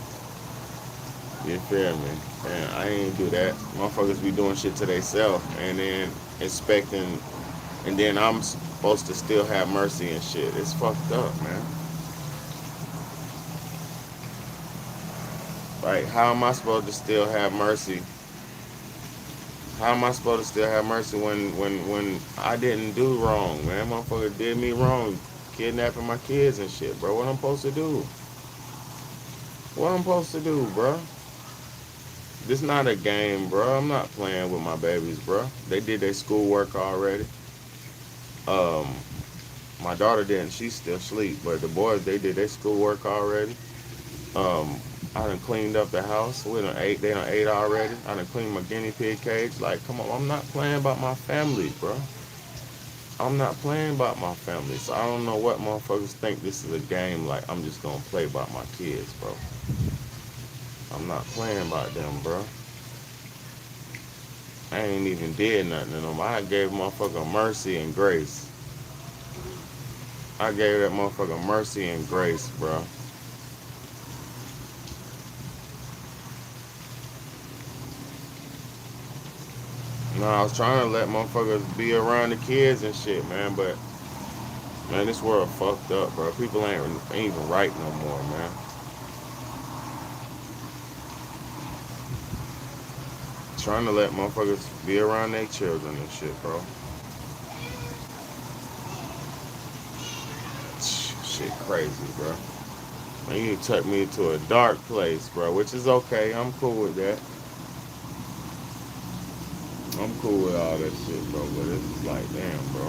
You feel me? And I ain't do that. Motherfuckers be doing shit to themselves and then expecting, and then I'm supposed to still have mercy and shit. It's fucked up, man. Like, how am I supposed to still have mercy? How am I supposed to still have mercy when I didn't do wrong, man? Motherfucker did me wrong, kidnapping my kids and shit, bro. What I'm supposed to do? What I'm supposed to do, bro? This not a game, bro. I'm not playing with my babies, bro. They did their schoolwork already. Um, my daughter didn't. She's still asleep, but the boys they did their schoolwork already. Um, I done cleaned up the house. We done ate. They done ate already. I done cleaned my guinea pig cage. Like, come on, I'm not playing about my family, bro. I'm not playing about my family. So I don't know what motherfuckers think this is a game. Like, I'm just gonna play about my kids, bro. I'm not playing about them, bro. I ain't even did nothing to them. I gave motherfucker mercy and grace. I gave that motherfucker mercy and grace, bro. No, I was trying to let motherfuckers be around the kids and shit, man. But man, this world fucked up, bro. People ain't even right no more, man. Trying to let motherfuckers be around their children and shit, bro. Shit crazy, bro. Man, you took me to a dark place, bro, which is okay. I'm cool with that. I'm cool with all that shit, bro. But it's like, damn, bro.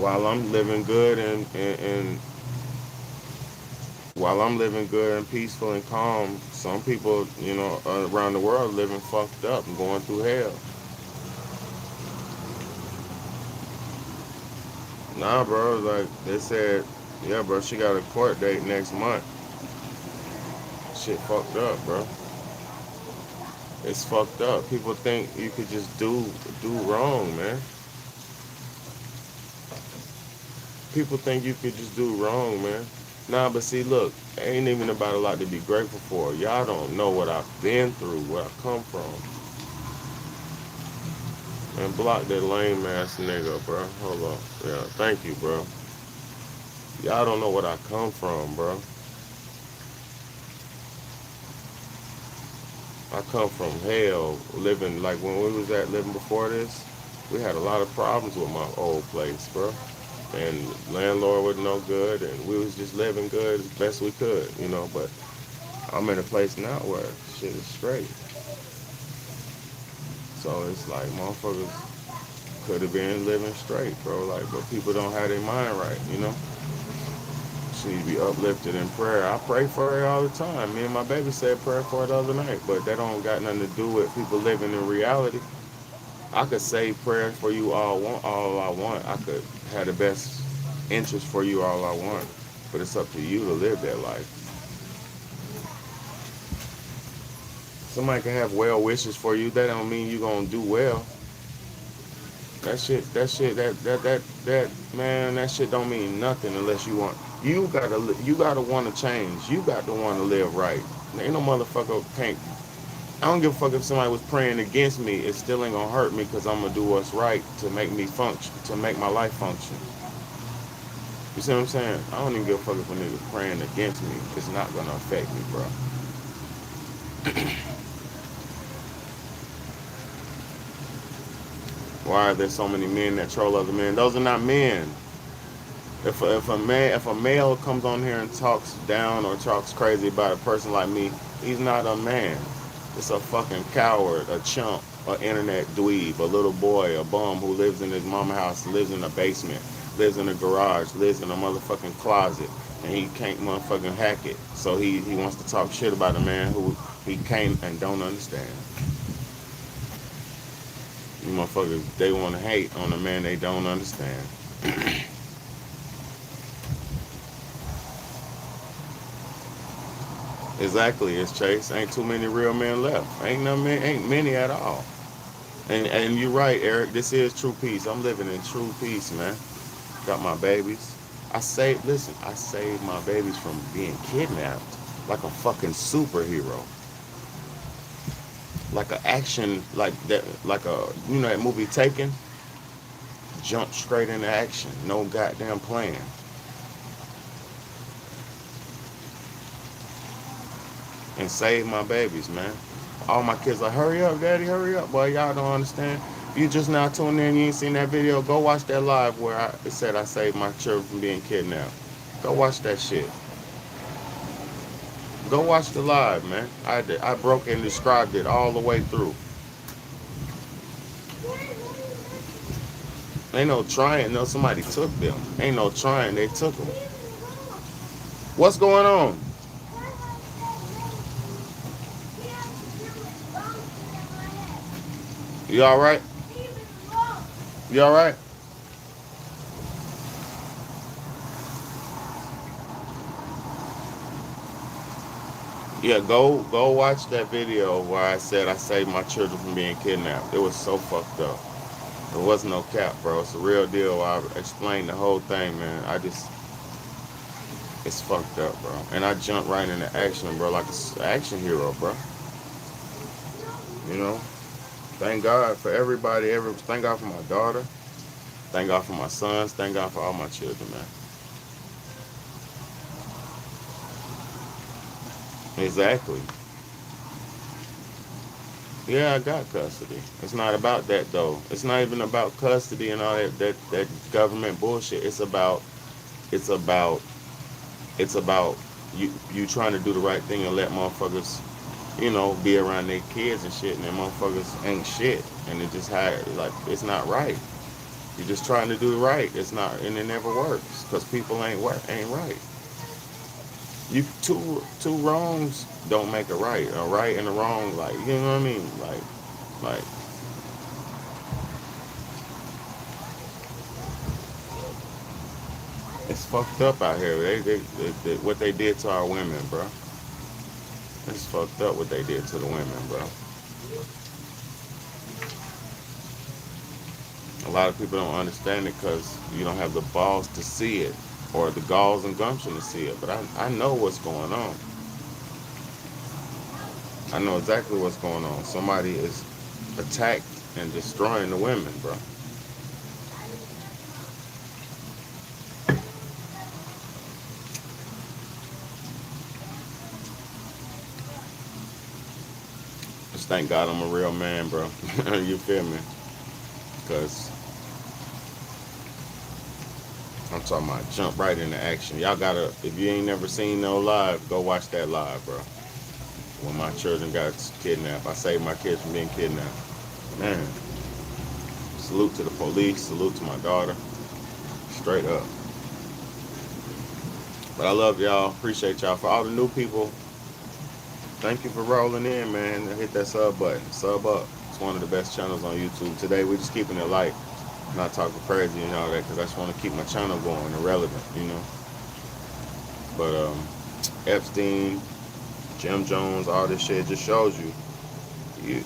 While I'm living good and while I'm living good and peaceful and calm, some people, around the world living fucked up and going through hell. Nah, bro, like they said, yeah, bro, she got a court date next month. Shit fucked up, bro. It's fucked up. People think you could just do wrong, man. People think you could just do wrong, man. Nah, but see, look, ain't even about a lot to be grateful for. Y'all don't know what I've been through, where I come from. Man, block that lame ass nigga, bro. Hold on. Yeah, thank you, bro. Y'all don't know what I come from, bro. I come from hell, living like when we was living before this. We had a lot of problems with my old place, bro. And landlord was no good, and we was just living good as best we could, But I'm in a place now where shit is straight. So it's like motherfuckers could have been living straight, bro. Like, but people don't have their mind right. She need to be uplifted in prayer. I pray for her all the time. Me and my baby said prayer for her the other night, but that don't got nothing to do with people living in reality. I could say prayer for you all I want. I could have the best interest for you all I want, but it's up to you to live that life. Somebody can have well wishes for you. That don't mean you gonna do well. That man, that shit don't mean nothing unless you want. You gotta want to change. You got to want to live right. Ain't no motherfucker can't. I don't give a fuck if somebody was praying against me. It still ain't gonna hurt me because I'm gonna do what's right to make me function, to make my life function. You see what I'm saying? I don't even give a fuck if a nigga praying against me. It's not gonna affect me, bro. Why are there so many men that troll other men? Those are not men. If a male comes on here and talks down or talks crazy about a person like me, he's not a man. It's a fucking coward, a chump, an internet dweeb, a little boy, a bum who lives in his mama house, lives in a basement, lives in a garage, lives in a motherfucking closet, and he can't motherfucking hack it. So he wants to talk shit about a man who he can't and don't understand. You motherfuckers, they want to hate on a man they don't understand. Exactly, it's Chase. Ain't too many real men left. Ain't many at all. And you're right, Eric. This is true peace. I'm living in true peace, man. Got my babies. I saved my babies from being kidnapped like a fucking superhero. Like a action, like that, like a, that movie Taken? Jump straight into action. No goddamn plan. And save my babies, man. All my kids like, hurry up, daddy, hurry up. Boy, y'all don't understand. You just now tuned in, you ain't seen that video, go watch that live where it said I saved my children from being kidnapped. Go watch that shit. Go watch the live, man. I broke and described it all the way through. Ain't no trying, no, somebody took them. Ain't no trying, they took them. What's going on? You alright? You alright? Yeah, go watch that video where I said I saved my children from being kidnapped. It was so fucked up. It wasn't no cap, bro. It's a real deal. I explained the whole thing, man. It's fucked up, bro. And I jumped right into action, bro, like an action hero, bro. You know? Thank God for everybody. Thank God for my daughter. Thank God for my sons. Thank God for all my children, man. Exactly. Yeah, I got custody. It's not about that though. It's not even about custody and all that government bullshit. It's about it's about you trying to do the right thing and let motherfuckers, be around their kids and shit, and them motherfuckers ain't shit, and it just like it's not right. You're just trying to do the right. It's not, and it never works because people ain't right. You two wrongs don't make a right. A right and a wrong, like, you know what I mean? Like it's fucked up out here. They what they did to our women, bro. It's fucked up what they did to the women, bro. A lot of people don't understand it because you don't have the balls to see it or the galls and gumption to see it. But I know what's going on. I know exactly what's going on. Somebody is attacked and destroying the women, bro. Just thank God I'm a real man, bro. You feel me? Because I'm talking about jump right into action. Y'all gotta, if you ain't never seen no live, go watch that live, bro. When my children got kidnapped, I saved my kids from being kidnapped. Man, salute to the police, salute to my daughter, straight up. But I love y'all, appreciate y'all. For all the new people, thank you for rolling in, man. Hit that sub button, sub up. It's one of the best channels on YouTube. Today we're just keeping it light, not talking crazy and all that, because I just want to keep my channel going and relevant, But Epstein, Jim Jones, all this shit just shows you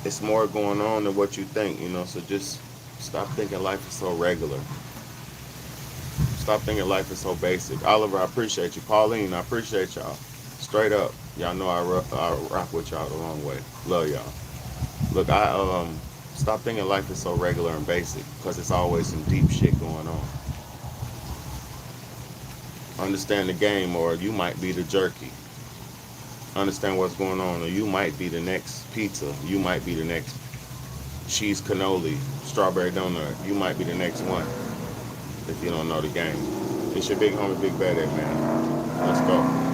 it's more going on than what you think, So just stop thinking life is so regular. Stop thinking life is so basic. Oliver, I appreciate you. Pauline, I appreciate y'all. Straight up, y'all know I rock with y'all the long way. Love y'all. Look, I stop thinking life is so regular and basic because it's always some deep shit going on. Understand the game, or you might be the jerky. Understand what's going on, or you might be the next pizza. You might be the next cheese cannoli, strawberry donut. You might be the next one. if you don't know the game. It's your big homie, Big Bad, man. Let's go.